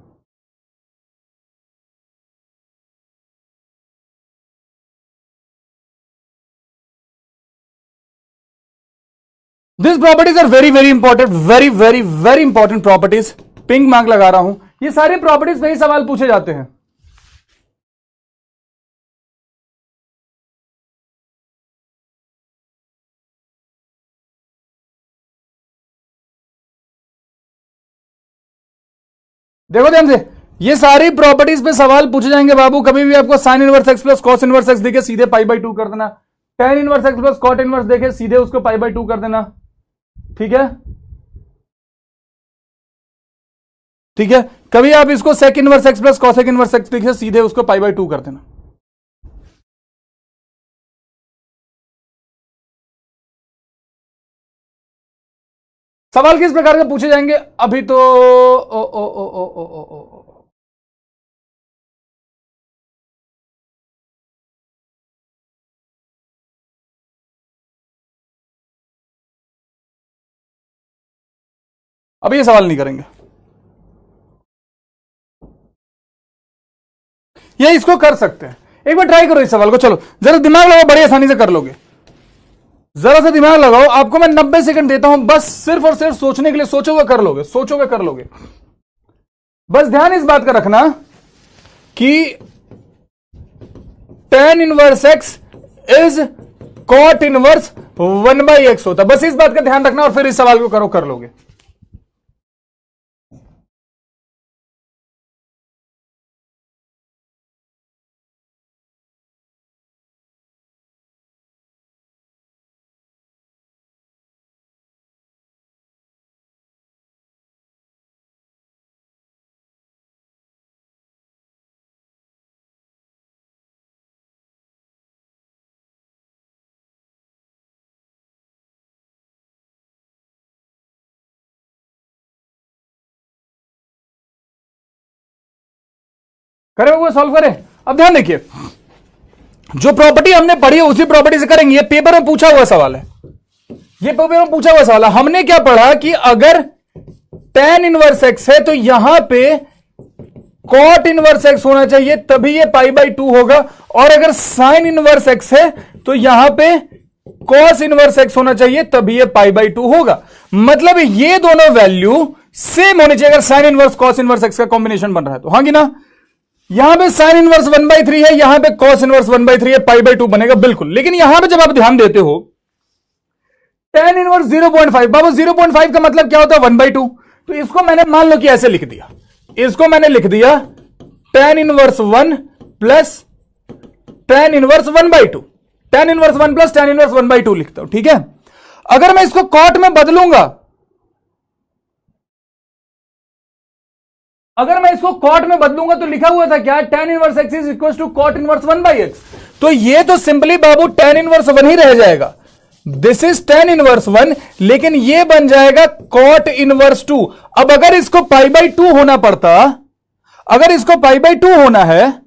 This properties are very very important, very very very important properties, pink mark लगा रहा हूं, ये सारे प्रॉपर्टीज पे ही सवाल पूछे जाते हैं। देखो ध्यान से, ये सारी प्रॉपर्टीज पे सवाल पूछे जाएंगे बाबू। कभी भी आपको sine inverse x plus cos inverse x देखे सीधे पाई/2 कर देना, tan inverse x plus cot inverse देखे सीधे उसको पाई/2 कर देना, ठीक है ठीक है। कभी आप इसको sec inverse x plus cosec inverse x देखे सीधे उसको पाई/2 कर देना। सवाल किस प्रकार के पूछे जाएंगे अभी तो ओ, ओ, ओ, ओ, ओ, ओ, ओ, ओ। अब ये सवाल नहीं करेंगे, ये इसको कर सकते हैं, एक बार ट्राई करो इस सवाल को, चलो जरा दिमाग लगाओ, बड़ी आसानी से कर लोगे, जरा सा दिमाग लगाओ। आपको मैं 90 सेकंड देता हूं बस सिर्फ और सिर्फ सोचने के लिए, सोचोगे कर लोगे, सोचोगे कर लोगे। बस ध्यान इस बात का रखना कि tan inverse x is cot inverse 1/x होता, बस इस बात का ध्यान रखना और फिर इस सवाल को करो, कर लोगे। करे वो सॉल्व करें। अब ध्यान देखिए, जो प्रॉपर्टी हमने पढ़ी है उसी प्रॉपर्टी से करेंगे। ये पेपर में पूछा हुआ सवाल है, ये पेपर में पूछा हुआ सवाल है। हमने क्या पढ़ा कि अगर tan इनवर्स एक्स है तो यहां पे cot इनवर्स एक्स होना चाहिए, तभी ये पाई/2 होगा, और अगर sin इनवर्स एक्स है तो यहां पे cos इनवर्स एक्स होना चाहिए, तभी ये पाई/2 होगा। मतलब ये दोनों वैल्यू सेम होनी चाहिए अगर sin inverse cos inverse x का कॉम्बिनेशन बन रहा है तो, हाँ कि ना। यहां पे sin इनवर्स 1/3 है, यहां पे cos इनवर्स 1/3 है, पाई/2 बनेगा बिल्कुल। लेकिन यहां पे जब आप ध्यान देते हो tan इनवर्स 0.5, बाबू 0.5 का मतलब क्या होता है 1/2, तो इसको मैंने मान लो कि ऐसे लिख दिया, इसको मैंने लिख दिया tan inverse 1 plus tan inverse 1/2, tan inverse 1 plus tan inverse 1/2 लिखता हूं, ठीक है। अगर मैं इसको cot में बदलूंगा, अगर मैं इसको cot में बदलूंगा तो लिखा हुआ था क्या, tan inverse x is equal to cot inverse 1/x, तो ये तो सिंपली बाबू tan इनवर्स 1 ही रह जाएगा। दिस इज tan इनवर्स 1, लेकिन ये बन जाएगा cot इनवर्स 2। अब अगर इसको पाई बाई 2 होना पड़ता, अगर इसको पाई बाई 2 होना है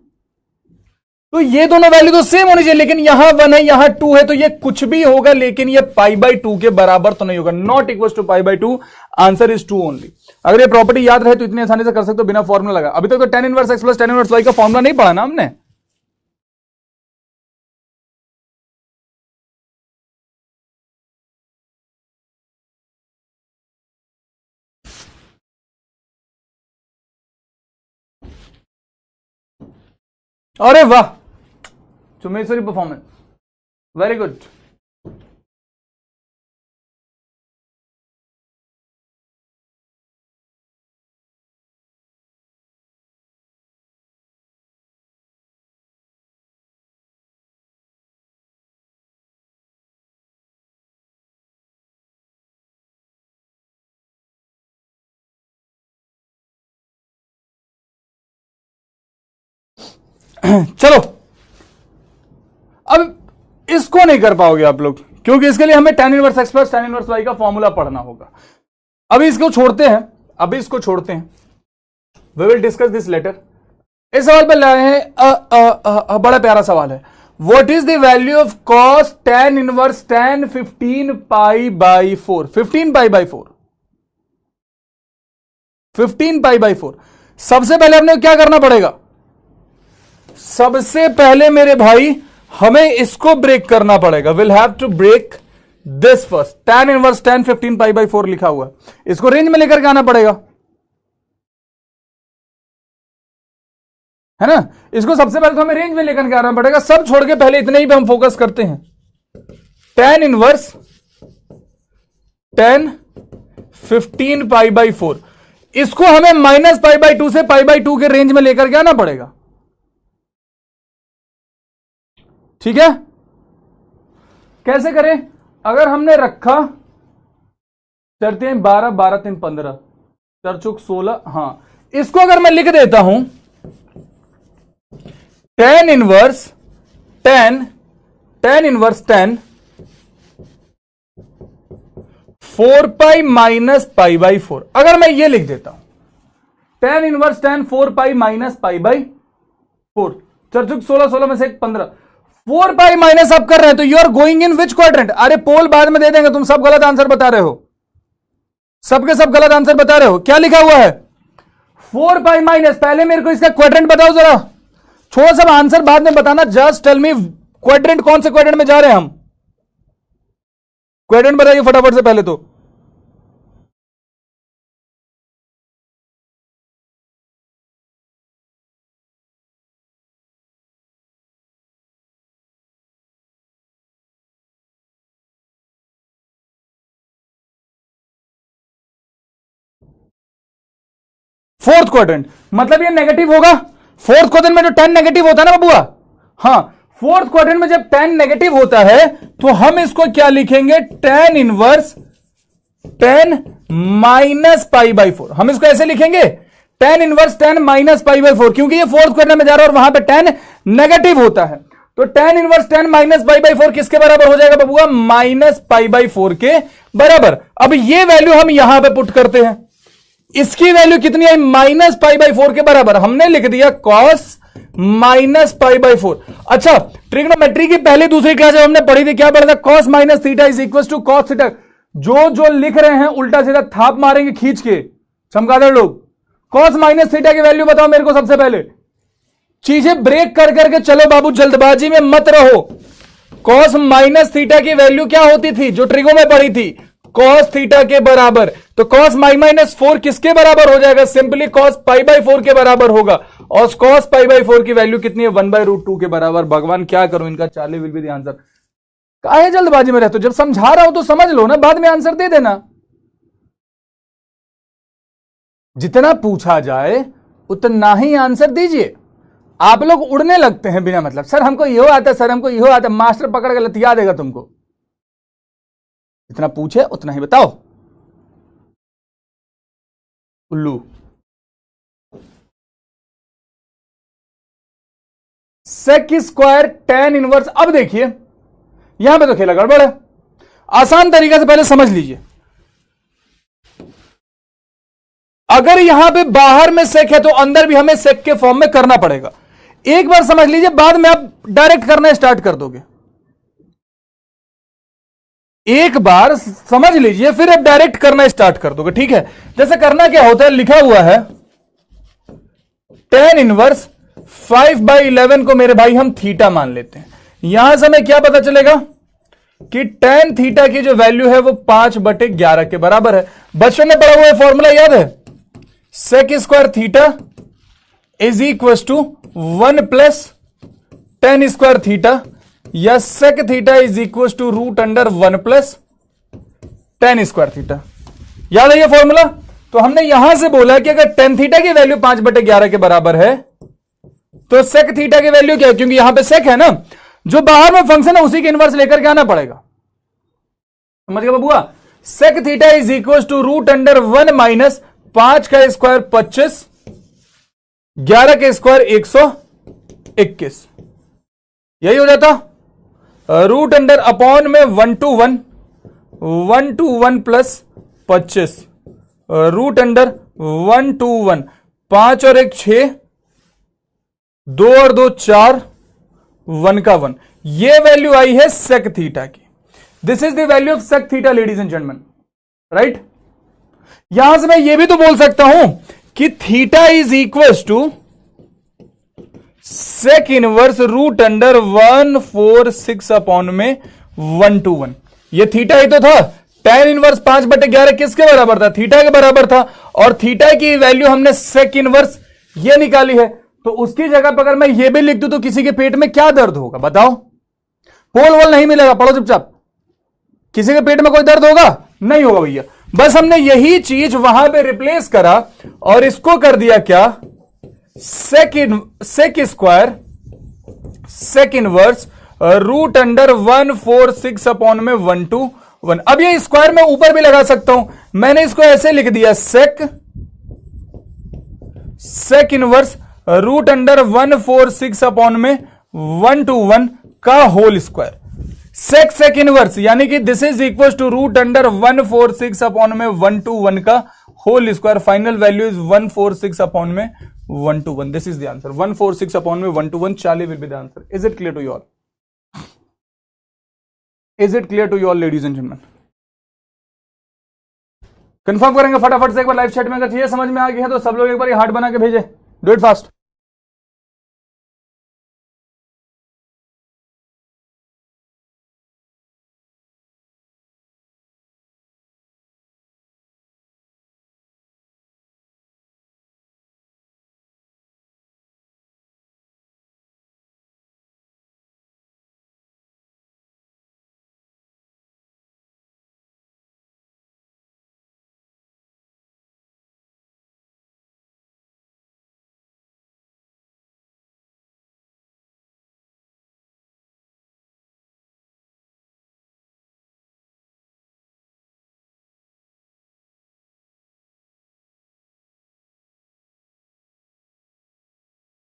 तो ये दोनों वैल्यू तो सेम होनी चाहिए, लेकिन यहां 1 है यहां 2 है, तो ये कुछ भी होगा लेकिन ये पाई बाई 2 के बराबर तो नहीं होगा। Not equal to pi by 2, answer is 2 only. अगर ये प्रॉपर्टी याद रहे तो इतनी आसानी से कर सकते हो बिना फॉर्मूला लगा। अभी तक तो tan inverse x plus tan inverse y का फॉर्मूला नहीं पढ़ा ना हमने। अरे वाह, चुमेश्वरी परफॉर्मेंस, वेरी गुड। चलो, अब इसको नहीं कर पाओगे आप लोग, क्योंकि इसके लिए हमें tan inverse x plus tan inverse y का फॉर्मूला पढ़ना होगा। अभी इसको छोड़ते हैं, अभी इसको छोड़ते हैं, we will discuss this later. इस सवाल पर लाए हैं, बड़ा प्यारा सवाल है। What is the value of cos tan inverse tan 15 pi by 4? 15 pi by 4, 15 pi by 4। सबसे पहले हमने क्या करना पड़ेगा? सबसे पहले मेरे भाई हमें इसको ब्रेक करना पड़ेगा। Will have to break this first. tan inverse tan 15 pi by 4 लिखा हुआ है, इसको रेंज में लेकर के आना पड़ेगा, है ना। इसको सबसे पहले तो हमें रेंज में लेकर के आना पड़ेगा। सब छोड़ के पहले इतने ही पे हम फोकस करते हैं। tan inverse tan 15 pi by 4, इसको हमें माइनस पाई बाई 2 से पाई बाई 2 के रेंज में लेकर के आना पड़ेगा, ठीक है। कैसे करें? अगर हमने रखा चरते हैं 12 12 3 15 4 चौक 16, हां, इसको अगर मैं लिख देता हूं tan inverse tan 4 pi minus pi by 4, अगर मैं ये लिख देता हूं tan inverse tan 4 pi minus pi by 4, 4 चौक 16 16 में से 15, 4 पाई माइनस आप कर रहे हैं तो you are going in which quadrant? अरे पोल बाद में दे देंगे, तुम सब गलत आंसर बता रहे हो, सबके सब गलत आंसर बता रहे हो। क्या लिखा हुआ है? 4 पाई माइनस। पहले मेरे को इसका क्वाड्रेंट बताओ जरा, छोड़ो सब आंसर बाद में बताना, जस्ट टेल मी क्वाड्रेंट, कौन से क्वाड्रेंट में जा रहे हैं हम? क्वाड्रेंट बताइए फटाफट से पहले तो। फोर्थ क्वाड्रेंट, मतलब ये नेगेटिव होगा। फोर्थ क्वाड्रेंट में जो tan नेगेटिव होता है ना बबुआ, हाँ, फोर्थ क्वाड्रेंट में जब tan नेगेटिव होता है तो हम इसको क्या लिखेंगे? tan inverse tan minus pi by 4। हम इसको ऐसे लिखेंगे tan inverse tan minus pi by 4, क्योंकि ये फोर्थ क्वाड्रेंट में जा रहा है और वहां पे tan नेगेटिव होता है। तो tan inverse tan minus pi by 4 किसके बराबर हो जाएगा बबुआ? माइनस पाई बाई 4 के बराबर। अब ये वैल्यू हम यहां पे पुट करते हैं, इसकी वैल्यू कितनी आई? माइनस पाई बाई 4 के बराबर। हमने लिख दिया cos माइनस पाई बाई 4। अच्छा, ट्रिग्नोमेट्री की पहली दूसरी क्लास जब हमने पढ़ी थी, क्या पढ़ा था? cos minus theta is equal to cos theta. जो जो लिख रहे हैं उल्टा सीधा थाप मारेंगे खींच के, चमगादड़ लोग। cos माइनस थीटा की वैल्यू बताओ मेरे को सबसे पहले। चीजें ब्रेक कर करके चलो बाबू, जल्दबाजी में मत रहो। cos माइनस थीटा की वैल्यू क्या होती थी जो ट्रिगो में पढ़ी थी? cos थीटा के बराबर। तो cos माइनस 4 किसके बराबर हो जाएगा? सिंपली cos पाई बाई 4 के बराबर होगा। और cos पाई बाई 4 की वैल्यू कितनी है? 1/√2 के बराबर। भगवान क्या करूं इनका, Charlie will be the answer. काहे जल्दबाजी में रहते हो? जब समझा रहा हूं तो समझ लो ना, बाद में आंसर दे देना। जितना पूछा जाए उतना ही आंसर दीजिए। आप लोग उड़ने लगते हैं बिना मतलब, सर हमको यो आता है, सर हमको यो आता है, मास्टर पकड़ के लतिया देगा तुमको। जितना पूछे उतना ही बताओ, उल्लू। Sec square tan inverse. अब देखिए यहां पे तो खेला गड़बड़ है। आसान तरीके से पहले समझ लीजिए, अगर यहां पे बाहर में सेक है तो अंदर भी हमें सेक के फॉर्म में करना पड़ेगा। एक बार समझ लीजिए, बाद में आप डायरेक्ट करना स्टार्ट कर दोगे। एक बार समझ लीजिए, फिर आप डायरेक्ट करना स्टार्ट कर दोगे। ठीक है, जैसे करना क्या होता है, लिखा हुआ है tan इनवर्स 5/11 को मेरे भाई हम थीटा मान लेते हैं। यहां से हमें क्या पता चलेगा कि tan थीटा की जो वैल्यू है वो 5/11 के बराबर है। बचपन में पढ़ा हुआ है, फॉर्मूला याद है, sec square theta is equal to 1 plus tan square theta, या sec theta is equal to √1 plus tan square theta. याद है ये फॉर्मूला? तो हमने यहां से बोला कि अगर tan थीटा की वैल्यू 5/11 के बराबर है तो सेक थीटा की वैल्यू क्या है, क्योंकि यहां पे सेक है ना, जो बाहर में फंक्शन है उसी के इनवर्स लेकर के आना पड़ेगा। समझ गया बबुआ? Sec theta is equal to √1 minus 5 का स्क्वायर 25, 11 के स्क्वायर 121, यही हो जाता। √, अपॉन में 1 to 1 प्लस 25, √, 1 to 1, 5 और 1 6, 2 और 2 4, 1 का 1, ये वैल्यू आई है सेक थीटा की। This is the value of sec theta ladies and gentleman, right. यहां से मैं ये भी तो बोल सकता हूं कि theta is equal to sec inverse √146 upon में 1 to 1। ये थीटा ही तो था। tan इनवर्स 5/11 किसके बराबर था? थीटा के बराबर था। और थीटा की वैल्यू हमने सेक इनवर्स ये निकाली है, तो उसकी जगह पर अगर मैं ये भी लिख दूं तो किसी के पेट में क्या दर्द होगा बताओ? पोल वोल नहीं मिलेगा, पढ़ो चुपचाप। किसी के पेट में कोई दर्द होगा? नहीं होगा भैया। बस हमने यही चीज वहां पे रिप्लेस करा और इसको कर दिया क्या, sec square sec inverse √146 upon में 1 to 1। अब ये स्क्वायर में ऊपर भी लगा सकता हूं, मैंने इसको ऐसे लिख दिया, सेक इनवर्स √146 अपॉन में 1 to 1 का होल स्क्वायर। सेक इनवर्स यानी कि this is equal to √146 upon में 1 to 1 का whole square. Final value is 146 upon में 1 to 1। This is the answer. 146 upon में 1 to 1, Charlie will be the answer. Is it clear to you all? Is it clear to you all, ladies and gentlemen? Confirm करेंगे फटाफट से एक बार live chat में। अगर चीजें समझ में आ गई है तो सब लोग एक बार हार्ट बना के भेजे। Do it fast.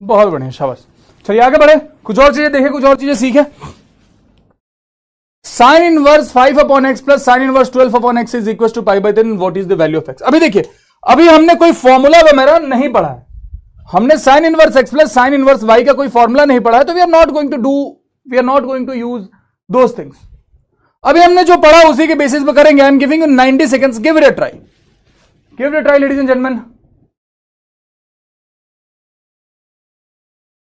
बहुत बढ़िया, शाबाश। चलिए आगे बढ़े, कुछ और चीजें देखें, कुछ और चीजें सीखें। Sine inverse 5 upon x plus sine inverse 12 upon x is equal to π/10। What is the value of x? अभी देखिए, अभी हमने कोई फॉर्मूला वगैरह नहीं पढ़ा है। हमने sine inverse x plus sine inverse y का कोई फॉर्मूला नहीं पढ़ा है, तो we are not going to use those things. अभी हमने जो पढ़ा उसी के बेसिस पे करेंगे। I am giving you 90 seconds, give it a try, give it a try ladies and gentleman.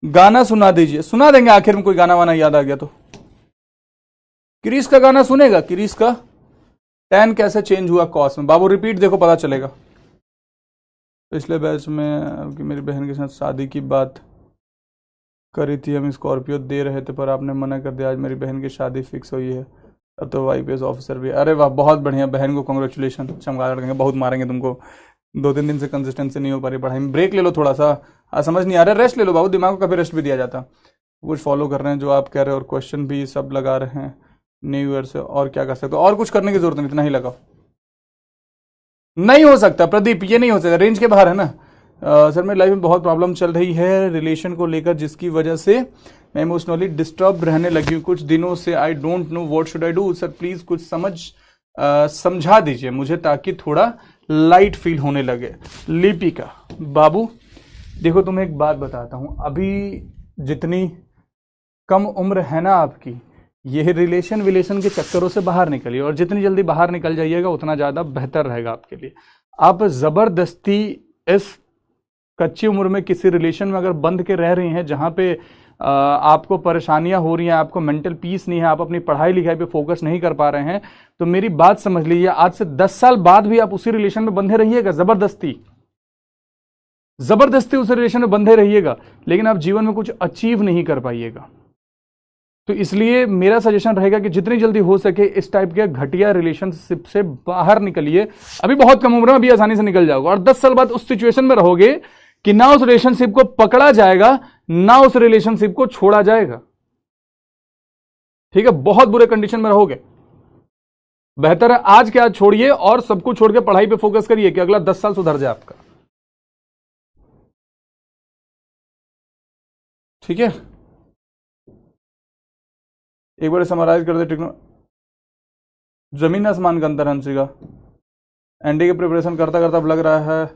गाना सुना दीजिए, सुना देंगे आखिर में, कोई गाना वाना याद आ गया तो। क्रिस का गाना सुनेगा? क्रिस का tan कैसे चेंज हुआ कॉस में? बाबू रिपीट देखो, पता चलेगा। पिछले बैच में मेरी बहन के साथ शादी की बात करी थी, हम स्कॉर्पियो दे रहे थे पर आपने मना कर दिया। आज मेरी बहन की शादी फिक्स हुई है, अब तो IPS ऑफिसर भी। अरे वाह, बहुत बढ़िया, बहन को कॉन्ग्रेचुलेशन। चमगादड़ करेंगे, बहुत मारेंगे तुमको। 2-3 दिन से कंसिस्टेंसी नहीं हो पा रही पढ़ाई में। ब्रेक ले लो थोड़ा सा, समझ नहीं आ रहा, रेस्ट ले लो बाबू, दिमाग को कभी रेस्ट भी दिया जाता। कुछ फॉलो कर रहे हैं जो आप कह रहे हैं और क्वेश्चन भी सब लगा रहे हैं न्यू ईयर से। और क्या कर सकते हो? और कुछ करने की जरूरत नहीं, इतना ही लगाओ। नहीं हो सकता प्रदीप, ये नहीं हो सकता, रेंज के बाहर है ना। सर मेरी लाइफ में बहुत प्रॉब्लम चल रही है रिलेशन को लेकर, जिसकी वजह से मैं इमोशनली डिस्टर्ब रहने लगी हूँ कुछ दिनों से। I don't know what should I do. Sir please कुछ समझा दीजिए मुझे ताकि थोड़ा लाइट फील होने लगे। लिपिका, बाबू देखो तुम्हें एक बात बताता हूं, अभी जितनी कम उम्र है ना आपकी, ये रिलेशन के चक्करों से बाहर निकलिए, और जितनी जल्दी बाहर निकल जाइएगा उतना ज्यादा बेहतर रहेगा आपके लिए। आप जबरदस्ती इस कच्ची उम्र में किसी रिलेशन में अगर बंध के रह रही हैं जहां पे आपको परेशानियां हो रही हैं, आपको मेंटल पीस नहीं है, आप अपनी पढ़ाई लिखाई पे फोकस नहीं कर पा रहे हैं, तो मेरी बात समझ लीजिए, आज से 10 साल बाद भी आप उसी रिलेशन में बंधे रहिएगा, जबरदस्ती उस रिलेशन में बंधे रहिएगा, लेकिन आप जीवन में कुछ अचीव नहीं कर पाइएगा। तो इसलिए मेरा सजेशन रहेगा कि जितनी जल्दी हो सके इस टाइप के घटिया रिलेशनशिप से बाहर निकलिए। अभी बहुत कम उम्र में, अभी आसानी से निकल जाओगे, और 10 साल बाद उस सिचुएशन में रहोगे कि ना उस रिलेशनशिप को पकड़ा जाएगा ना उस रिलेशनशिप को छोड़ा जाएगा। ठीक है, बहुत बुरे कंडीशन में रहोगे। बेहतर है आज के आज छोड़िए और सब कुछ छोड़ के पढ़ाई पे फोकस करिए कि अगला 10 साल सुधर जाए आपका। ठीक है, एक बार समराइज कर दे। जमीन आसमान का अंतर हंसिका। एनडी के प्रिपरेशन करता करता अब लग रहा है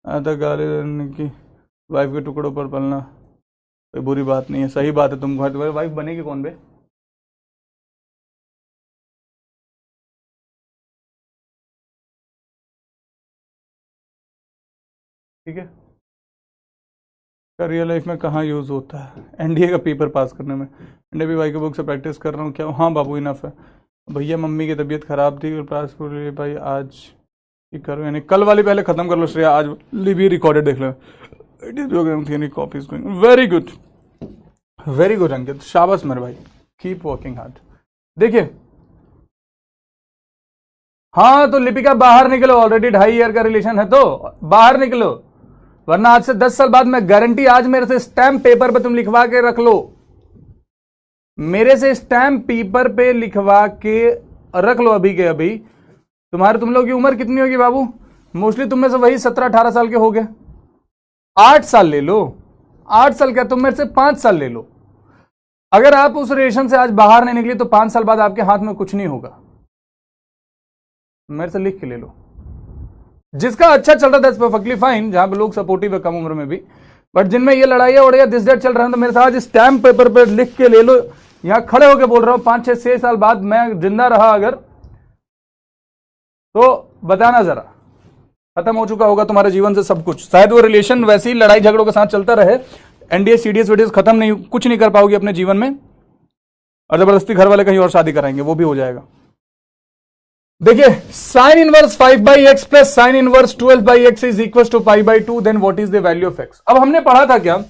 गाली देने की वाइफ के टुकड़ों पर पलना कोई बुरी बात नहीं है। सही बात है, तुम तुम्हारी वाइफ बनेगी कौन बे? ठीक है, का रियल लाइफ में कहाँ यूज होता है? एनडीए का पेपर पास करने में। एनडीए भाई के बुक से प्रैक्टिस कर रहा हूँ। क्या? हाँ बाबू इनफ है। भैया मम्मी की तबीयत खराब थी पास भाई आज ही करो, यानी कल वाली पहले खत्म कर लो श्रेया, आज भी रिकॉर्डेड देख लो। It is your copies going very good, very good Ankit, शाबाश मेरे भाई, कीप वर्किंग हार्ड। देखिए हाँ तो लिपिका बाहर निकलो, ऑलरेडी 2.5 ईयर का रिलेशन है तो बाहर निकलो, वरना आज से 10 साल बाद मैं गारंटी, आज मेरे से स्टैम्प पेपर पे तुम लिखवा के रख लो, मेरे से स्टैम्प पेपर पे लिखवा के रख लो अभी के अभी। तुम लोग की उम्र कितनी होगी बाबू? मोस्टली तुम में से वही 17-18 साल के हो गए। 8 साल ले लो, 8 साल क्या, तुम मेरे से 5 साल ले लो। अगर आप उस रिलेशन से आज बाहर नहीं निकले तो 5 साल बाद आपके हाथ में कुछ नहीं होगा। मेरे से लिख के ले लो। जिसका अच्छा चल रहा था इट्स परफेक्टली फाइन, जहां पे लोग सपोर्टिव है कम उम्र में भी, बट जिनमें ये लड़ाइयां उड़ाइयां दिस डेट चल रहा है तो मेरे साथ आज स्टैम्प पेपर पे लिख के ले लो। यहां खड़े होकर बोल रहा हूं 5-6 साल बाद मैं जिंदा रहा अगर, तो बताना जरा, खत्म हो चुका होगा तुम्हारे जीवन से सब कुछ। शायद वो रिलेशन वैसे ही लड़ाई झगड़ों के साथ चलता रहे, एनडीए सीडीएस वीडीएस खत्म नहीं, कुछ नहीं कर पाओगे अपने जीवन में, और जबरदस्ती घर वाले कहीं और शादी कराएंगे, वो भी हो जाएगा। देखिए sine inverse 5/x plus sine inverse 12/x is equal to π/2, then what is the value of x? अब हमने पढ़ा था क्या,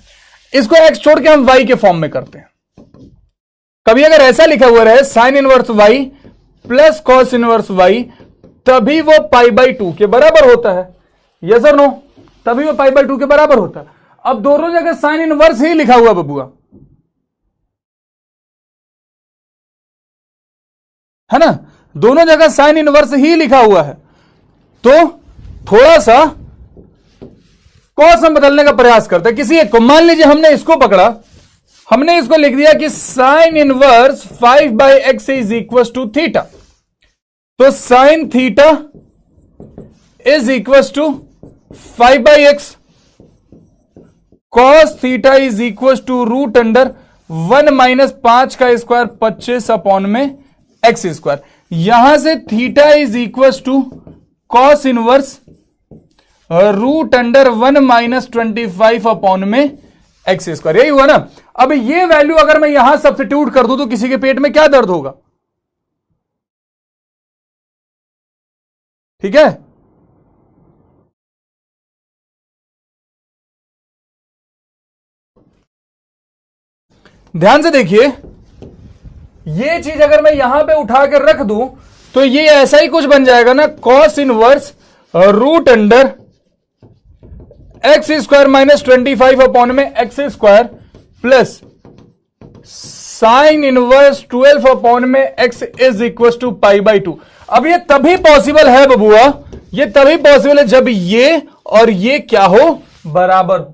इसको x छोड़ के हम y के फॉर्म में करते हैं। कभी अगर ऐसा लिखा हुआ रहे sine inverse y plus cos inverse y, तभी वो π/2 के बराबर होता है, यस और नो? तभी वो π/2 के बराबर होता है। अब दोनों जगह साइन इनवर्स ही लिखा हुआ बबुआ, है ना, दोनों जगह साइन इनवर्स ही लिखा हुआ है, तो थोड़ा सा कॉस हम बदलने का प्रयास करते हैं किसी एक को। मान लीजिए हमने इसको पकड़ा, हमने इसको लिख दिया कि sine inverse 5/x is equal to theta, तो sine theta is equal to 5/x, cos theta is equal to root under 1 minus 5 का स्क्वायर 25 अपॉन में एक्स स्क्वायर। यहां से theta is equal to cos inverse root under 1 minus 25 upon में x square, यही हुआ ना। अब ये वैल्यू अगर मैं यहां सब्स्टिट्यूट कर दूं तो किसी के पेट में क्या दर्द होगा? ठीक है, ध्यान से देखिए, ये चीज अगर मैं यहां पे उठा कर रख दूं तो ये ऐसा ही कुछ बन जाएगा ना, cos inverse root under x square minus 25 upon में x square plus sine inverse 12 upon में एक्स इज इक्वल टू π/2। अब ये तभी पॉसिबल है बबुआ, ये तभी पॉसिबल है जब ये और ये क्या हो, बराबर।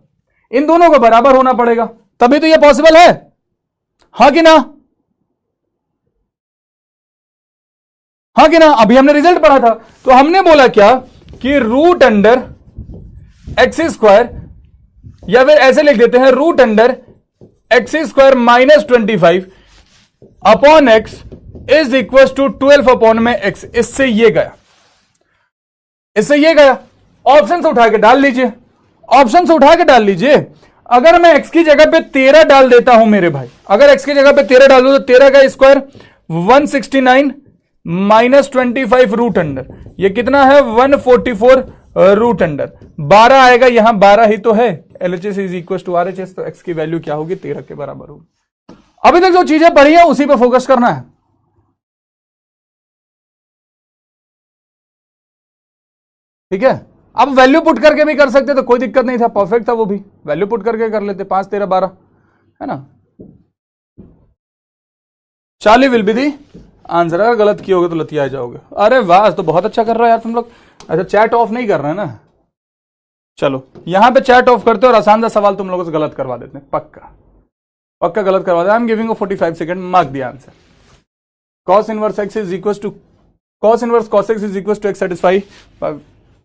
इन दोनों को बराबर होना पड़ेगा, तभी तो ये पॉसिबल है। हाँ कि ना? हाँ कि ना? अभी हमने रिजल्ट पढ़ा था, तो हमने बोला क्या कि रूट अंडर एक्स स्क्वायर, या फिर ऐसे लिख देते हैं root under x square minus 25 upon x is equal to 12 upon में एक्स। इससे ये गया, इससे ये गया। ऑप्शन से उठा के डाल लीजिए, ऑप्शन से उठा के डाल लीजिए। अगर मैं x की जगह पे 13 डाल देता हूं मेरे भाई, अगर x की जगह पे 13 डाल दू तो 13 का स्क्वायर 169 माइनस 25 रूट अंडर, ये कितना है 144 रूट अंडर 12 आएगा, यहां 12 ही तो है। LHS is equal to RHS, तो x की वैल्यू क्या होगी 13 के बराबर होगी। अभी तक जो चीजें पढ़ी है उसी पे फोकस करना है, ठीक है। अब वैल्यू पुट करके भी कर सकते तो कोई दिक्कत नहीं था, परफेक्ट था वो भी, वैल्यू पुट करके कर लेते, 5 13 12 है ना। 40 विल बी दी आंसर। अगर गलत किए होगे तो लतिया जाओगे। अरे वाह, तो बहुत अच्छा कर रहे हो यार तुम लोग। अच्छा, चैट ऑफ नहीं कर रहे हैं ना? चलो यहां पे चैट ऑफ करते और आसान सा सवाल तुम लोगों से गलत करवा देते हैं, पक्का पक्का गलत करवा देते। I am giving 45 second, mark the answer. cos inverse x is equal to cos inverse cos x is equal to x satisfy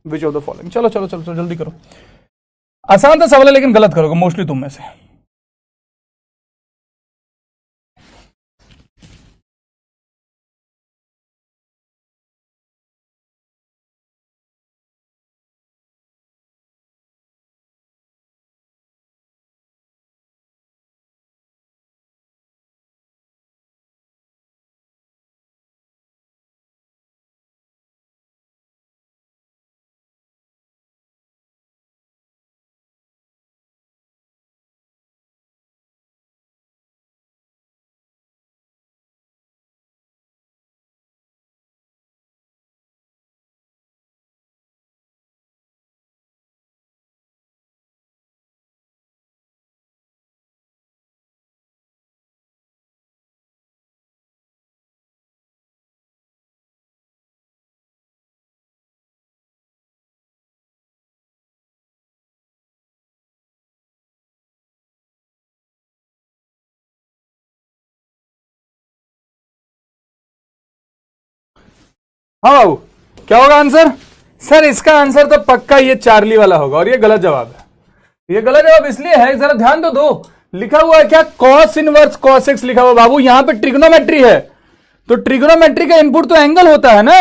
which of the following. चलो चलो चलो चलो जल्दी करो, आसान था सवाल है लेकिन गलत करोगे मोस्टली तुम में से। हाँ बाबू, क्या होगा आंसर? सर इसका आंसर तो पक्का ये चार्ली वाला होगा, और ये गलत जवाब है। ये गलत जवाब इसलिए है, जरा ध्यान तो दो, लिखा हुआ है क्या cos इनवर्स cos x लिखा हुआ बाबू, यहां पे ट्रिग्नोमेट्री है, तो ट्रिग्नोमेट्री का इनपुट तो एंगल होता है ना।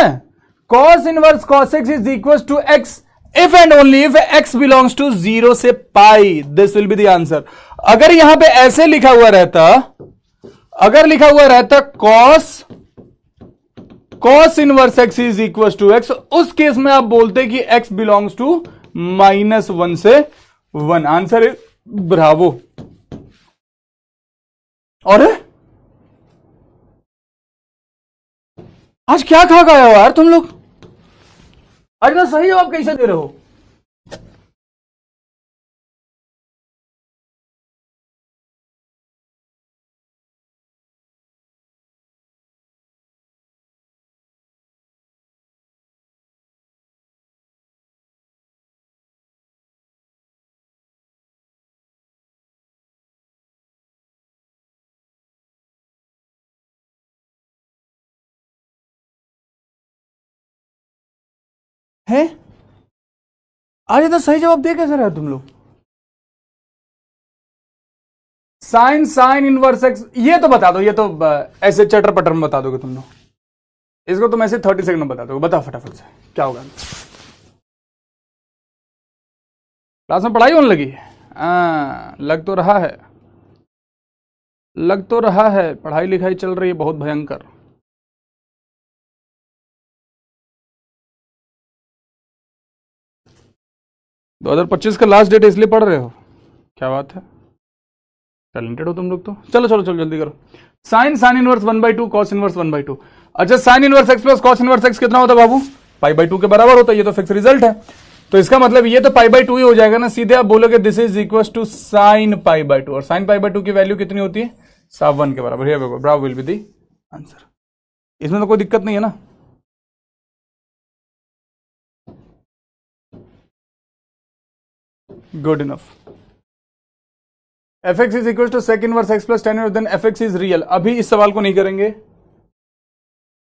cos inverse cos x is equal to x if and only if x belongs to 0 से pi, this will be the answer. अगर यहां पे ऐसे लिखा हुआ रहता, अगर लिखा हुआ रहता cos inverse x is equal to x, उस केस में आप बोलते कि x बिलोंग्स टू -1 से 1। Answer is Bravo. और आज क्या खा गए हो यार तुम लोग? आज ना सही जवाब कैसे दे रहे हो? है आज तो सही जवाब दे कैसे रहे हो तुम लोग? साइन इनवर्स एक्स, ये तो बता दो, ये तो ऐसे चटर पटर में बता दोगे तुम लोग, इसको तुम ऐसे 30 सेकंड में बता दोगे। बताओ फटाफट से क्या होगा। क्लास में पढ़ाई होने लगी? लग तो रहा है, लग तो रहा है पढ़ाई लिखाई चल रही है बहुत भयंकर। दो 2025 का लास्ट डेट इसलिए पढ़ रहे हो? क्या बात है, टैलेंटेड हो तुम लोग तो। चलो चलो चलो जल्दी करो। Sine inverse 1/2 cos inverse 1/2। अच्छा, sign inverse x plus cos inverse x कितना होता है बाबू? π/2 के बराबर होता है, ये तो फिक्स रिजल्ट है। तो इसका मतलब ये तो π/2 ही हो जाएगा ना, सीधे आप बोलोगे this is equal to sine π/2, और साइन π/2 की वैल्यू कितनी होती है? 1 के बराबर। Here we go, bravo will be the answer. इसमें तो कोई दिक्कत नहीं है ना? Good enough. F x is equal to sec inverse x plus ten then f x is real. अभी इस सवाल को नहीं करेंगे,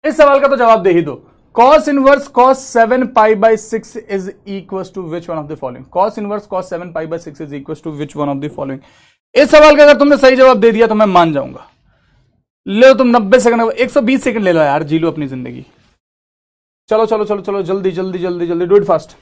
इस सवाल का तो जवाब दे ही दो। cos inverse cos 7 pi by 6 is equal to which one of the following. cos inverse cos 7 pi by 6 is equal to which one of the following. इस सवाल का अगर तुमने सही जवाब दे दिया तो मैं मान जाऊंगा। ले लो तुम 90 सेकंड, 120 सेकंड ले लो यार, जी लो अपनी जिंदगी। चलो चलो चलो चलो जल्दी जल्दी जल्दी जल्दी, डू इट फास्ट।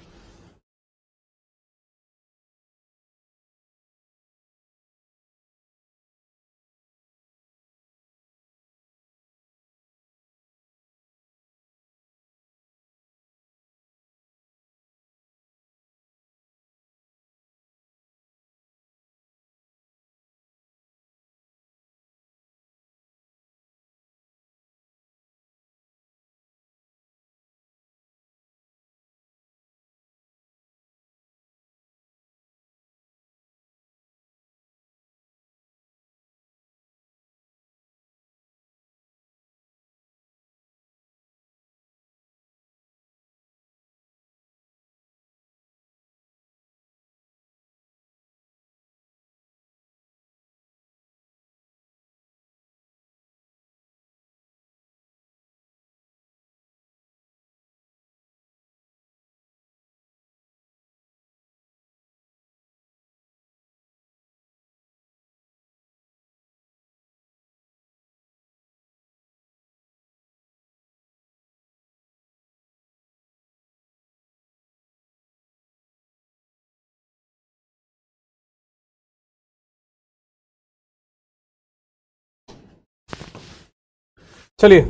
चलिए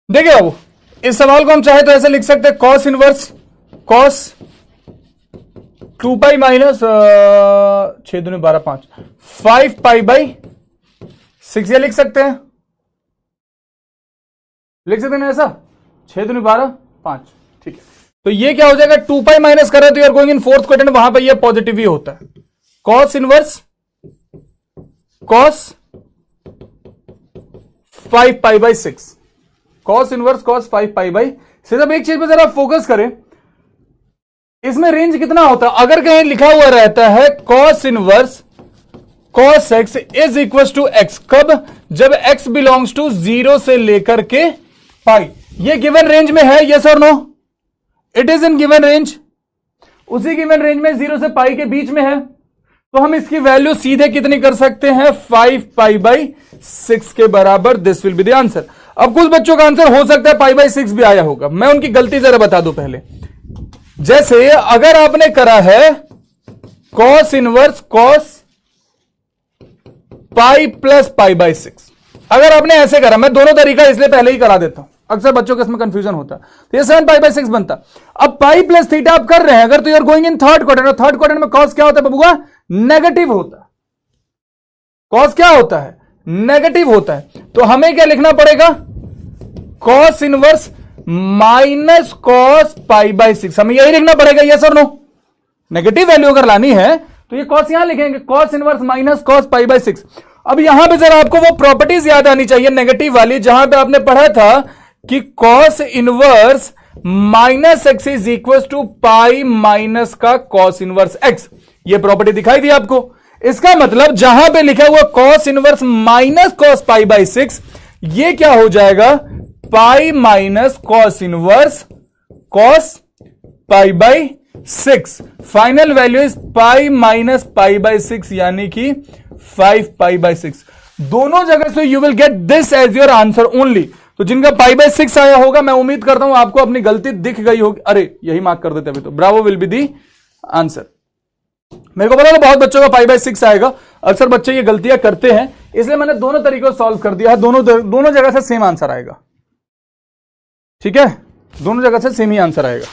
देखिए बाबू, इस सवाल को हम चाहे तो ऐसे लिख सकते हैं, cos inverse cos 2 pi minus 6 दूनी 12 5 5 पाई बाई 6, ये लिख सकते हैं, लिख सकते हैं ना ऐसा, 6 दूनी 12 5। ठीक है, तो ये क्या हो जाएगा, 2 पाई माइनस कर रहे तो यार गोइंग इन फोर्थ क्वाड्रेंट, वहां पर ये पॉजिटिव ही होता है। cos inverse cos 5 pi by 6, cos inverse cos 5 pi by 6। अब एक चीज पे जरा फोकस करें, इसमें रेंज कितना होता है। अगर कहीं लिखा हुआ रहता है cos inverse cos x is equal to x, कब, जब x बिलोंग्स टू 0 से लेकर के पाई। ये गिवन रेंज में है, यस और no, it is in given range, उसी गिवन रेंज में 0 से पाई के बीच में है, तो हम इसकी वैल्यू सीधे कितनी कर सकते हैं, 5 पाई बाई 6 के बराबर। This will be the answer. अब कुछ बच्चों का आंसर हो सकता है पाई बाई 6 भी आया होगा, मैं उनकी गलती जरा बता दूं पहले। जैसे अगर आपने करा है cos inverse cos pi plus pi by 6, अगर आपने ऐसे करा, मैं दोनों तरीका इसलिए पहले ही करा देता हूं, अक्सर बच्चों को इसमें कंफ्यूजन होता है, तो ये 7 पाई बाई 6 बनता। अब पाई प्लस थीटा आप कर रहे हैं अगर, तो you're going in third quadrant, third quadrant में cos क्या होता है बबुआ, नेगेटिव होता है। cos क्या होता है, नेगेटिव होता है। तो हमें क्या लिखना पड़ेगा, cos inverse minus cos pi by 6, हमें यही लिखना पड़ेगा, यस और नो। नेगेटिव वैल्यू अगर लानी है तो ये cos यहां लिखेंगे, cos inverse minus cos pi by 6। अब यहां पे जरा आपको वो प्रॉपर्टीज याद आनी चाहिए नेगेटिव वाली, जहां पे आपने पढ़ा था कि cos inverse minus x is equal to pi minus का cos इनवर्स एक्स। ये प्रॉपर्टी दिखाई दी आपको। इसका मतलब जहां पे लिखा हुआ cos inverse minus cos pi by 6, ये क्या हो जाएगा, पाई minus cos inverse cos pi by 6। Final value is pi minus pi by 6, यानी कि 5 पाई बाई 6। दोनों जगह से you will get this as your answer only. तो जिनका पाई बाई 6 आया होगा, मैं उम्मीद करता हूं आपको अपनी गलती दिख गई होगी। अरे यही मार्क कर देते अभी तो, Bravo will be the answer. मेरे को पता था बहुत बच्चों का पाई बाई 6 आएगा, अक्सर बच्चे ये गलतियां करते हैं, इसलिए मैंने दोनों तरीकों से सॉल्व कर दिया है। दोनों जगह से सेम आंसर आएगा, ठीक है, दोनों जगह से सेम ही आंसर आएगा।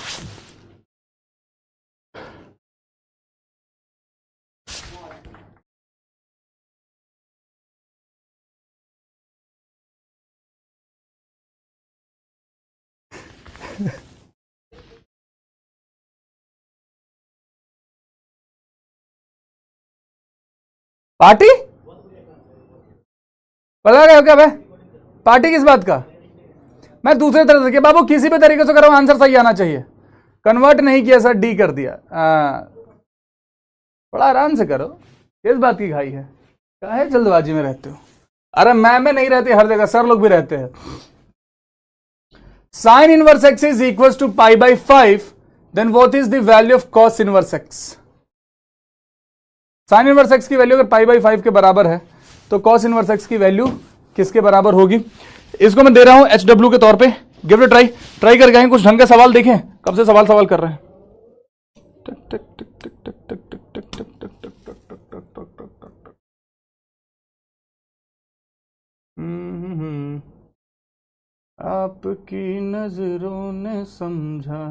पार्टी पता गया क्या भाई, पार्टी किस बात का, मैं दूसरे तरह से किया बाबू, किसी भी तरीके से करो आंसर सही आना चाहिए। कन्वर्ट नहीं किया सर, डी कर दिया। थोड़ा आराम से करो, किस बात की घाई है, काहे जल्दबाजी में रहते हो? अरे मैं नहीं रहती, हर जगह सर लोग भी रहते हैं। Sine inverse x is equal to pi by 5, then what is the value of cos inverse x? Sine inverse x की वैल्यू अगर पाई बाई 5 के बराबर है तो कॉस इनवर्स एक्स की वैल्यू किसके बराबर होगी? इसको मैं दे रहा हूं HW के तौर पे, गिव इट ट्राई करके आए, कुछ ढंग के सवाल देखें, कब से सवाल कर रहे हैं। आपकी नजरों ने समझा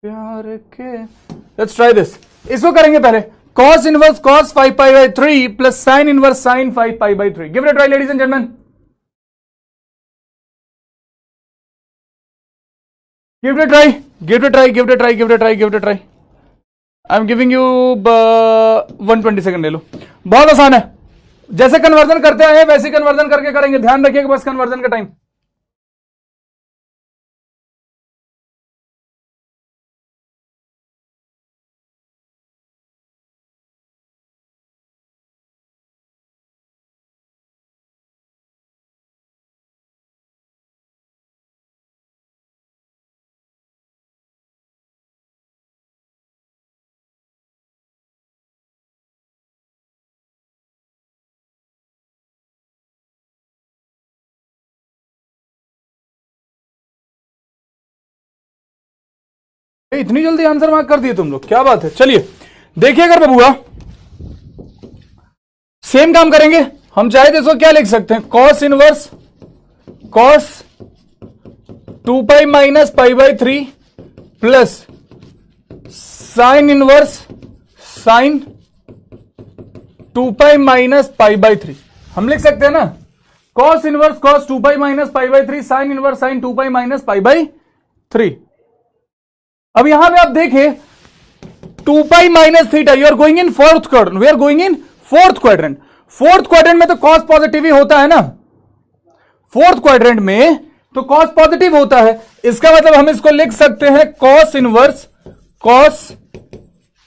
प्यार के, लेट्स ट्राई दिस। इसको करेंगे पहले, cos inverse cos 5 pi by 3 plus sine inverse sign 5 pi by 3। Give it a try ladies and gentleman, give it a try. I am giving you 120 second, ले लो। बहुत आसान है, जैसे कन्वर्जन करते आए वैसे कन्वर्जन करके करेंगे, ध्यान रखिएगा बस कन्वर्जन का टाइम। इतनी जल्दी आंसर मार्क कर दिए तुम लोग, क्या बात है। चलिए देखिए, अगर बबुआ सेम काम करेंगे, हम चाहे तो इसको क्या लिख सकते हैं, cos inverse cos 2 pi minus pi by 3 plus sine inverse sine 2 pi minus pi by 3। हम लिख सकते हैं ना, cos inverse cos 2 pi minus pi by 3 sine inverse sine 2 pi minus pi by 3। अब यहां पे आप देखें 2 pi minus theta, you are going in fourth quadrant, we are going in fourth quadrant. Fourth quadrant में तो cos positive ही होता है ना, फोर्थ क्वाड्रेंट में तो कॉस पॉजिटिव होता है। इसका मतलब हम इसको लिख सकते हैं cos inverse cos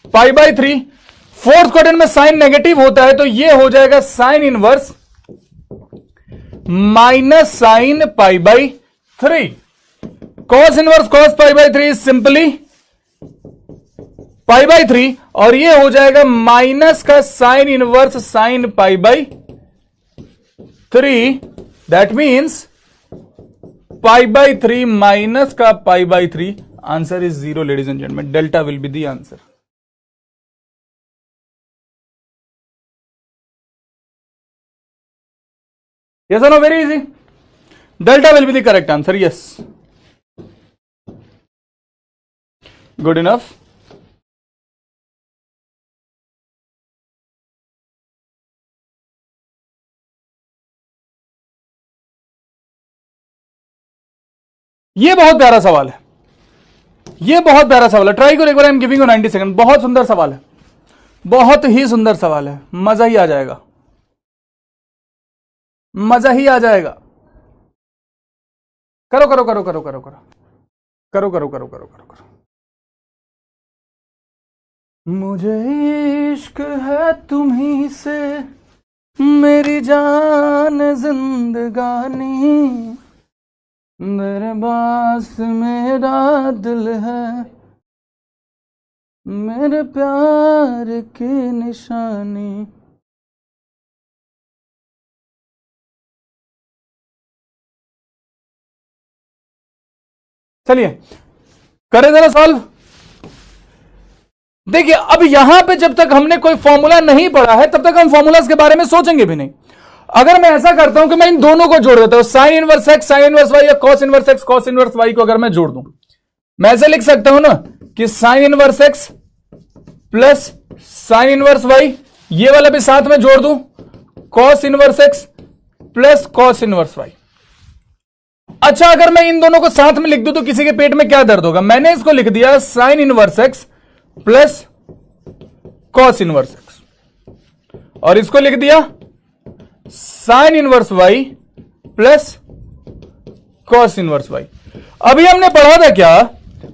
pi by 3। Fourth quadrant में साइन नेगेटिव होता है तो यह हो जाएगा sine inverse minus sine pi by 3। cos inverse cos pi by 3 is simply pi by 3, और ये हो जाएगा माइनस का sine inverse sine pi by 3। That means pi by 3 minus का pi by 3, answer is 0 ladies and gentleman, delta will be the answer. yes or no, very easy, delta will be the correct answer, yes, good enough। ये बहुत प्यारा सवाल है, ये बहुत प्यारा सवाल है, ट्राई करो एक बार। I am giving you 90 second. बहुत सुंदर सवाल है, बहुत ही सुंदर सवाल है, मजा ही आ जाएगा, मजा ही आ जाएगा। करो करो करो करो करो करो करो करो करो करो करो करो। मुझे इश्क है तुम्ही से मेरी जान जिंदगानी, मेरे पास मेरा दिल है मेरे प्यार की निशानी। चलिए करें जरा सॉल्व। देखिए अब यहां पे जब तक हमने कोई फॉर्मूला नहीं पढ़ा है तब तक हम फॉर्मूलाज के बारे में सोचेंगे भी नहीं। अगर मैं ऐसा करता हूं कि मैं इन दोनों को जोड़ देता हूं, sine inverse x sine inverse y या cos inverse x cos inverse y को अगर मैं जोड़ दूं, मैं ऐसे लिख सकता हूं ना कि sine inverse x plus sine inverse y, ये वाला भी साथ में जोड़ दूं, cos inverse x plus cos inverse y. अच्छा अगर मैं इन दोनों को साथ में लिख दूं तो किसी के पेट में क्या दर्द होगा? मैंने इसको लिख दिया sine inverse x plus cos inverse x, और इसको लिख दिया sine inverse y plus cos inverse y. अभी हमने पढ़ा था क्या,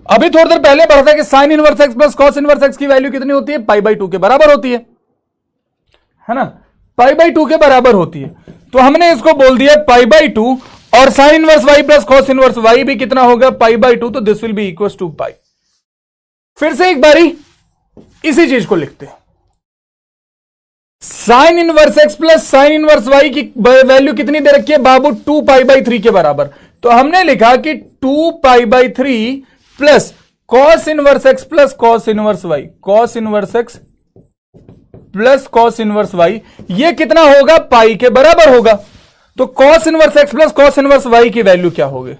अभी थोड़ी देर पहले पढ़ा था कि sine inverse x plus cos inverse x की वैल्यू कितनी होती है, पाई बाई 2 के बराबर होती है ना, पाई बाई 2 के बराबर होती है। तो हमने इसको बोल दिया पाई बाई 2, और sine inverse y plus cos inverse y भी कितना होगा, पाई बाई 2, तो this will be equal to pi. फिर से एक बारी इसी चीज को लिखते हैं, sine inverse x plus sine inverse y की वैल्यू कितनी दे रखी है बाबू, 2 पाई बाई 3 के बराबर। तो हमने लिखा कि 2 pi by 3 plus cos inverse x plus cos inverse y, cos inverse x plus cos inverse y, ये कितना होगा, पाई के बराबर होगा। तो cos inverse x plus cos inverse y की वैल्यू क्या होगी,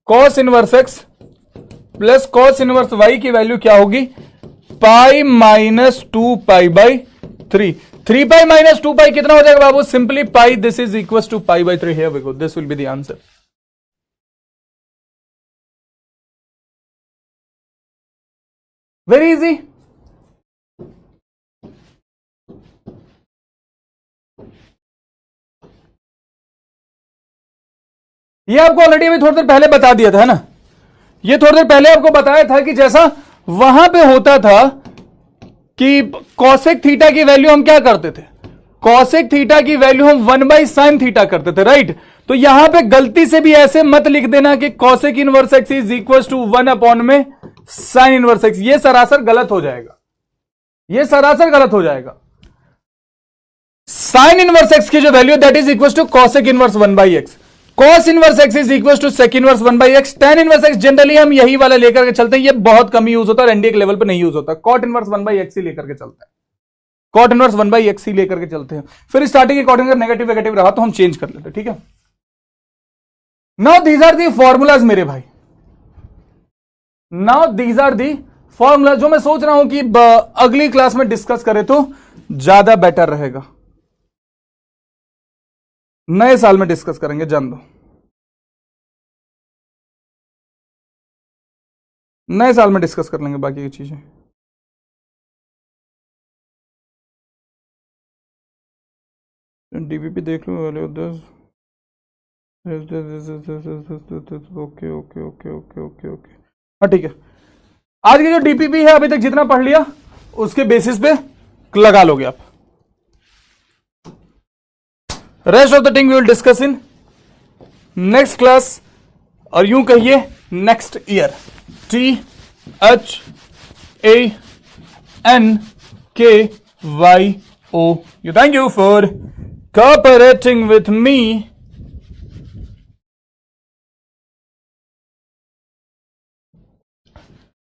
cos inverse x plus cos inverse y की वैल्यू क्या होगी, pi minus 2 pi by 3। 3 pi minus 2 pi कितना हो जाएगा बाबू, simply pi, this is equal to pi by 3। Here we go, this will be the answer. Very easy. ये आपको already अभी थोड़ी देर पहले बता दिया था ना, ये थोड़ी देर पहले आपको बताया था कि जैसा वहां पे होता था कि कॉसेक थीटा की वैल्यू हम क्या करते थे, कॉसेक थीटा की वैल्यू हम 1 बाई साइन थीटा करते थे, राइट। तो यहां पे गलती से भी ऐसे मत लिख देना कि cosec inverse x is equal to 1 upon में साइन इनवर्स एक्स, ये सरासर गलत हो जाएगा, ये सरासर गलत हो जाएगा। साइन इनवर्स एक्स की जो value that is equal to cosec inverse 1 by x, cos inverse x is equal to sec inverse 1 by x, tan inverse x generally हम यही वाला लेकर के चलते हैं, ये बहुत कम यूज होता है और एनडीए के लेवल पे नहीं यूज होता, cot इनवर्स 1 बाई एक्स ही लेकर के चलते हैं, cot इनवर्स 1 बाई एक्स ही लेकर के चलते हैं। फिर स्टार्टिंग के अकॉर्डिंग अगर नेगेटिव नेगेटिव रहा तो हम चेंज कर लेते, ठीक है। Now these are the formulas मेरे भाई, now these are the formula जो मैं सोच रहा हूं कि अगली क्लास में डिस्कस करें तो ज्यादा बेटर रहेगा, नए साल में डिस्कस करेंगे, जान दो, नए साल में डिस्कस कर लेंगे बाकी की चीजें। डीबीपी देख लो, okay okay okay okay okay okay, हाँ ठीक है। आज की जो डीपीपी है अभी तक जितना पढ़ लिया उसके बेसिस पे लगा लोगे आप, rest of the thing we will discuss in next class, और यूं कहिए next year, THANKYO। You thank you for cooperating with me.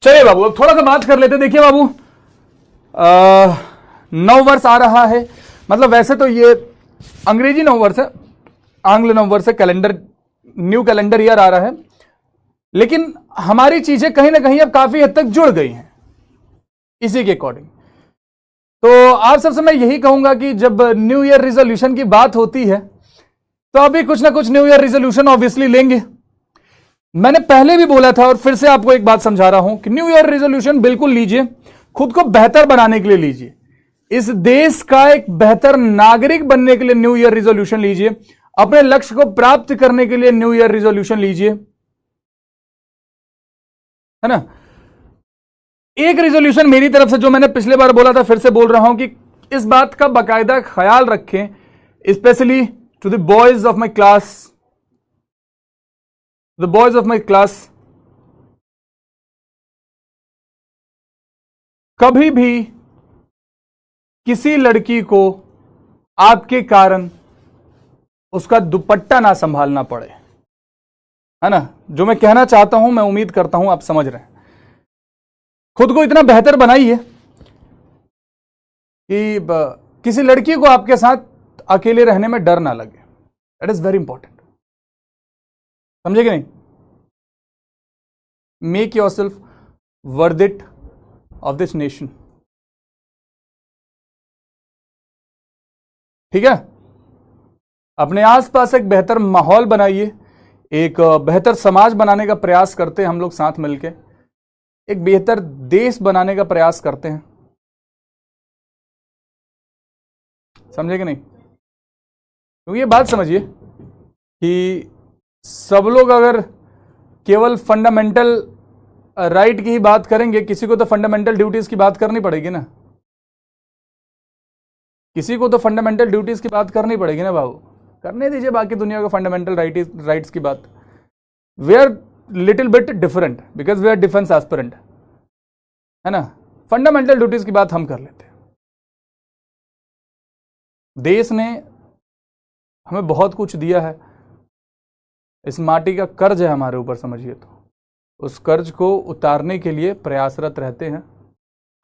चलिए बाबू अब थोड़ा सा बात कर लेते। देखिए बाबू, नव वर्ष आ रहा है, मतलब वैसे तो ये अंग्रेजी नव वर्ष है, आंग्ल नव वर्ष है, कैलेंडर न्यू कैलेंडर ईयर आ रहा है, लेकिन हमारी चीजें कहीं ना कहीं अब काफी हद तक जुड़ गई हैं इसी के अकॉर्डिंग। तो आप सबसे मैं यही कहूंगा कि जब न्यू ईयर रिजोल्यूशन की बात होती है तो अभी कुछ ना कुछ न्यू ईयर रिजोल्यूशन ऑब्वियसली लेंगे। मैंने पहले भी बोला था और फिर से आपको एक बात समझा रहा हूं कि न्यू ईयर रिजोल्यूशन बिल्कुल लीजिए, खुद को बेहतर बनाने के लिए लीजिए, इस देश का एक बेहतर नागरिक बनने के लिए न्यू ईयर रिजोल्यूशन लीजिए, अपने लक्ष्य को प्राप्त करने के लिए न्यू ईयर रिजोल्यूशन लीजिए, है ना। एक रिजोल्यूशन मेरी तरफ से जो मैंने पिछले बार बोला था फिर से बोल रहा हूं कि इस बात का बाकायदा ख्याल रखें, specially to the boys of my class, the boys of my class, कभी भी किसी लड़की को आपके कारण उसका दुपट्टा ना संभालना पड़े, है ना। जो मैं कहना चाहता हूं मैं उम्मीद करता हूं आप समझ रहे हैं। खुद को इतना बेहतर बनाइए कि किसी लड़की को आपके साथ अकेले रहने में डर ना लगे, दैट इज वेरी इंपॉर्टेंट, समझे कि नहीं। Make your self worth it of this nation, ठीक है। अपने आसपास एक बेहतर माहौल बनाइए, एक बेहतर समाज बनाने का प्रयास करते हैं हम लोग साथ मिलके, एक बेहतर देश बनाने का प्रयास करते हैं, समझे कि नहीं। क्योंकि ये बात समझिए कि सब लोग अगर केवल फंडामेंटल राइट की ही बात करेंगे, किसी को तो फंडामेंटल ड्यूटीज की बात करनी पड़ेगी ना, किसी को तो फंडामेंटल ड्यूटीज की बात करनी पड़ेगी ना बाबू। करने दीजिए बाकी दुनिया को फंडामेंटल राइट्स की बात। We are little bit different because we are defence aspirant, है ना। फंडामेंटल ड्यूटीज की बात हम कर लेते हैं। देश ने हमें बहुत कुछ दिया है, इस माटी का कर्ज है हमारे ऊपर समझिए तो। उस कर्ज को उतारने के लिए प्रयासरत रहते हैं,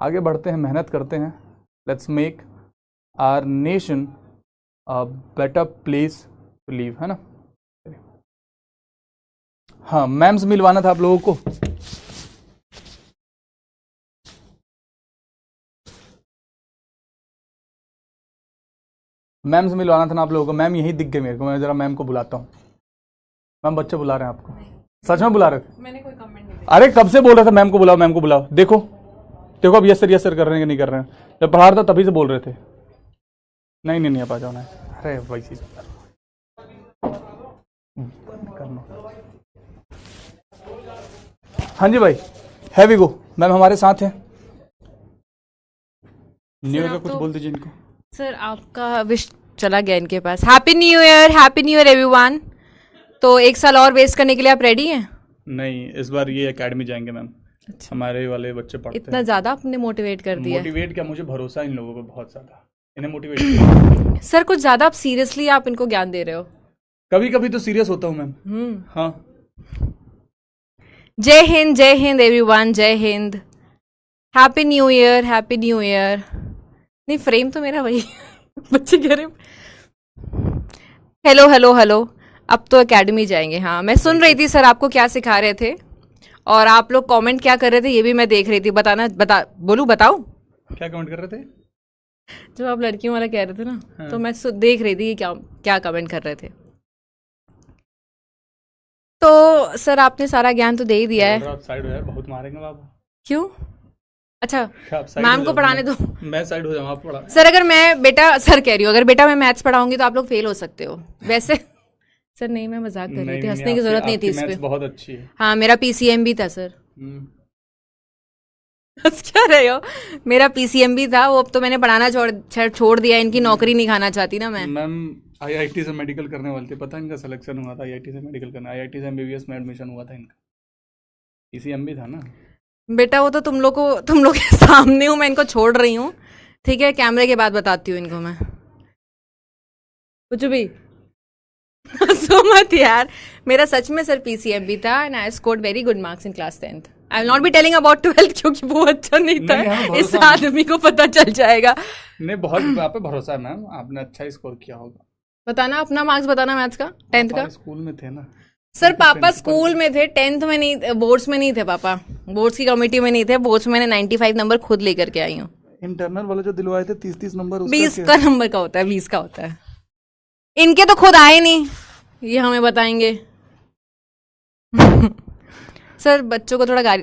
आगे बढ़ते हैं, मेहनत करते हैं। Let's make our nation a better place to live, है ना। हाँ, मैम्स मिलवाना था आप लोगों को। मैम्स मिलवाना था ना आप लोगों को। मैम यही दिख गए मेरे को, मैं जरा मैम को बुलाता हूँ। मैम बच्चे बुला रहे हैं आपको। सच में बुला रहे थे? मैंने कोई कमेंट नहीं अरे कब से बोल रहे थे मैम को बुलाओ, मैम को बुलाओ। देखो देखो अब यस सर कर रहे हैं कि नहीं कर रहे हैं। जब पढ़ा रहा था तभी से बोल रहे थे। नहीं नहीं नहीं आप आ जाओ ना। अरे वैसी करना। हाँ जी भाई, हैवी गो। मैम हमारे साथ हैं। न्यू ईयर का कुछ बोल दीजिए इनको। सर आपका विश चला गया इनके पास। Happy new year, happy new year everyone. तो एक साल और वेस्ट करने के लिए आप रेडी हैं? नहीं, इस बार ये एकेडमी जाएंगे मैम। अच्छा। हमारे वाले बच्चे पढ़ते इतना ज्यादा आपने मोटिवेट कर दिया? मोटिवेट क्या, मुझे भरोसा इन लोगों को बहुत ज्यादा, इन्हें मोटिवेट किया। सर कुछ ज्यादा आप सीरियसली आप इनको ज्ञान दे रहे हो। कभी कभी तो सीरियस होता हूँ मैम। हाँ। जय हिंद एवरीवन, जय Hind. Happy new year, happy new year. नहीं फ्रेम तो मेरा वही बच्चे कह रहे हेलो हेलो हेलो। अब तो एकेडमी जाएंगे। हाँ मैं सुन रही थी सर आपको क्या सिखा रहे थे, और आप लोग कमेंट क्या कर रहे थे ये भी मैं देख रही थी। बताऊं क्या कमेंट कर रहे थे? जब आप लड़कियों वाला कह रहे थे ना, हाँ। तो मैं देख रही थी कि क्या कमेंट कर रहे थे। तो सर आपने सारा ज्ञान तो दे ही दिया है। आप साइड हो यार, बहुत मारेंगे बाबा। क्यों? अच्छा मैम को पढ़ाने दो। मैं साइड हो जाऊँ, आप पढ़ा। सर अगर मैं बेटा सर कह रही हूँ, अगर बेटा मैं मैथ्स पढ़ाऊंगी तो आप लोग फेल हो सकते हो वैसे। सर नहीं मैं मजाक कर रही थी, हंसने की जरूरत नहीं थी इस पे। बहुत अच्छी है। हाँ मेरा पीसीएम भी था सर। हंस क्या रहे हो? मेरा पीसीएम भी था, वो अब तो मैंने पढ़ाना छोड़ दिया। इनकी नौकरी नहीं खाना चाहती ना मैं। मैम आईआईटी से मेडिकल करने वाले थे, पता इनका सिलेक्शन हुआ था आईआईटी से मेडिकल करना। आईआईटी से एमबीबीएस में एडमिशन हुआ था इनका। पीसीएम भी था ना बेटा। वो तो तुम लोग के सामने हूँ, मैं इनको छोड़ रही हूँ ठीक है। कैमरे के बाद बताती हूँ इनको मैं। कुछ भी सो मत यार। मेरा सच में सर पीसीएम भी था and I scored very good marks in class 10th। I will not be telling about 12th क्योंकि वो अच्छा नहीं था। इस आदमी को पता चल जाएगा। नहीं बहुत आप पे भरोसा है मैम, आपने अच्छा ही स्कोर किया होगा। बताना अपना मार्क्स बताना मैथ्स का 10th का। स्कूल में थे ना सर पापा स्कूल में थे, 10th में नहीं, बोर्ड्स में नहीं थे पापा। बोर्ड्स की कमेटी में नहीं थे। बोर्ड्स में मैंने 95 नंबर खुद लेकर के आई हूँ। इंटरनल वाले जो दिलवाए थे 30 नंबर 20 का नंबर का होता है, 20 का होता है। इनके तो खुद आए नहीं, ये हमें बताएंगे। सर बच्चों को थोड़ा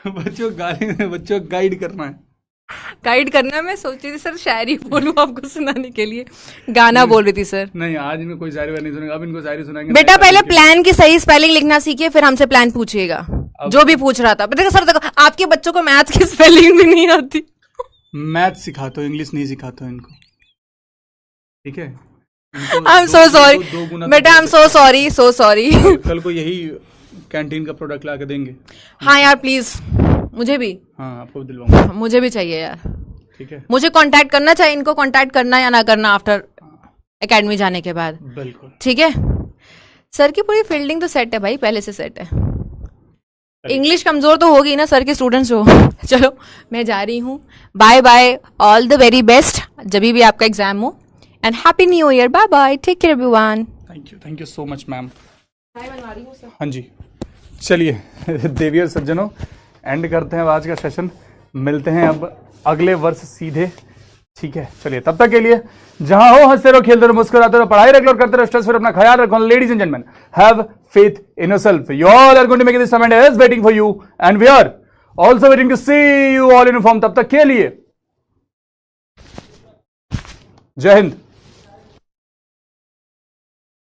बच्चों गाइड करना है। गाइड करना। मैं सोच रही थी सर शायरी बोलूं आपको सुनाने के लिए, गाना बोल रही थी सर। नहीं आज मैं कोई शायरी नहीं सुनेगा, अब इनको शायरी सुनाएंगे। बेटा पहले प्लान की सही स्पेलिंग लिखना सीखिए, फिर हमसे प्लान पूछिएगा। जो भी पूछ रहा था। देखो सर देखो आपके बच्चों को मैथ की स्पेलिंग भी नहीं आती। मैथ सिखाते हो, इंग्लिश नहीं सिखाते हो इनको, ठीक है। आई एम सो सॉरी बेटा, आई एम सो सॉरी। कल को यही कैंटीन का प्रोडक्ट ला के देंगे। हाँ यार प्लीज मुझे भी। हाँ आपको दिलवाऊंगा। मुझे भी चाहिए यार, ठीक है। मुझे कांटेक्ट करना चाहिए, इनको कांटेक्ट करना या ना करना आफ्टर एकेडमी जाने के बाद। बिल्कुल ठीक है। सर की पूरी फील्डिंग तो सेट है भाई, पहले से सेट है। इंग्लिश कमजोर तो होगी ना सर के स्टूडेंट्स हो। चलो मैं जा रही हूँ, bye bye, all the very best जब भी आपका एग्जाम हो, and happy new year. Bye bye, take care everyone. Thank you so much ma'am. हाँ जी चलिए देवियर सज्जनों, एंड करते हैं आज का सेशन। मिलते हैं अब अगले वर्ष सीधे, ठीक है। चलिए तब तक के लिए जहां हो हंसते रहो, खेलते रहो, मुस्कुराते रहो, पढ़ाई रेगुलर करते रहो, स्ट्रेस फिर अपना ख्याल रखो। Ladies and gentleman, have faith in yourself. You all are going to make it. This summit is waiting for you, and we are also waiting to see you all in uniform. तब तक के लिए जय हिंद।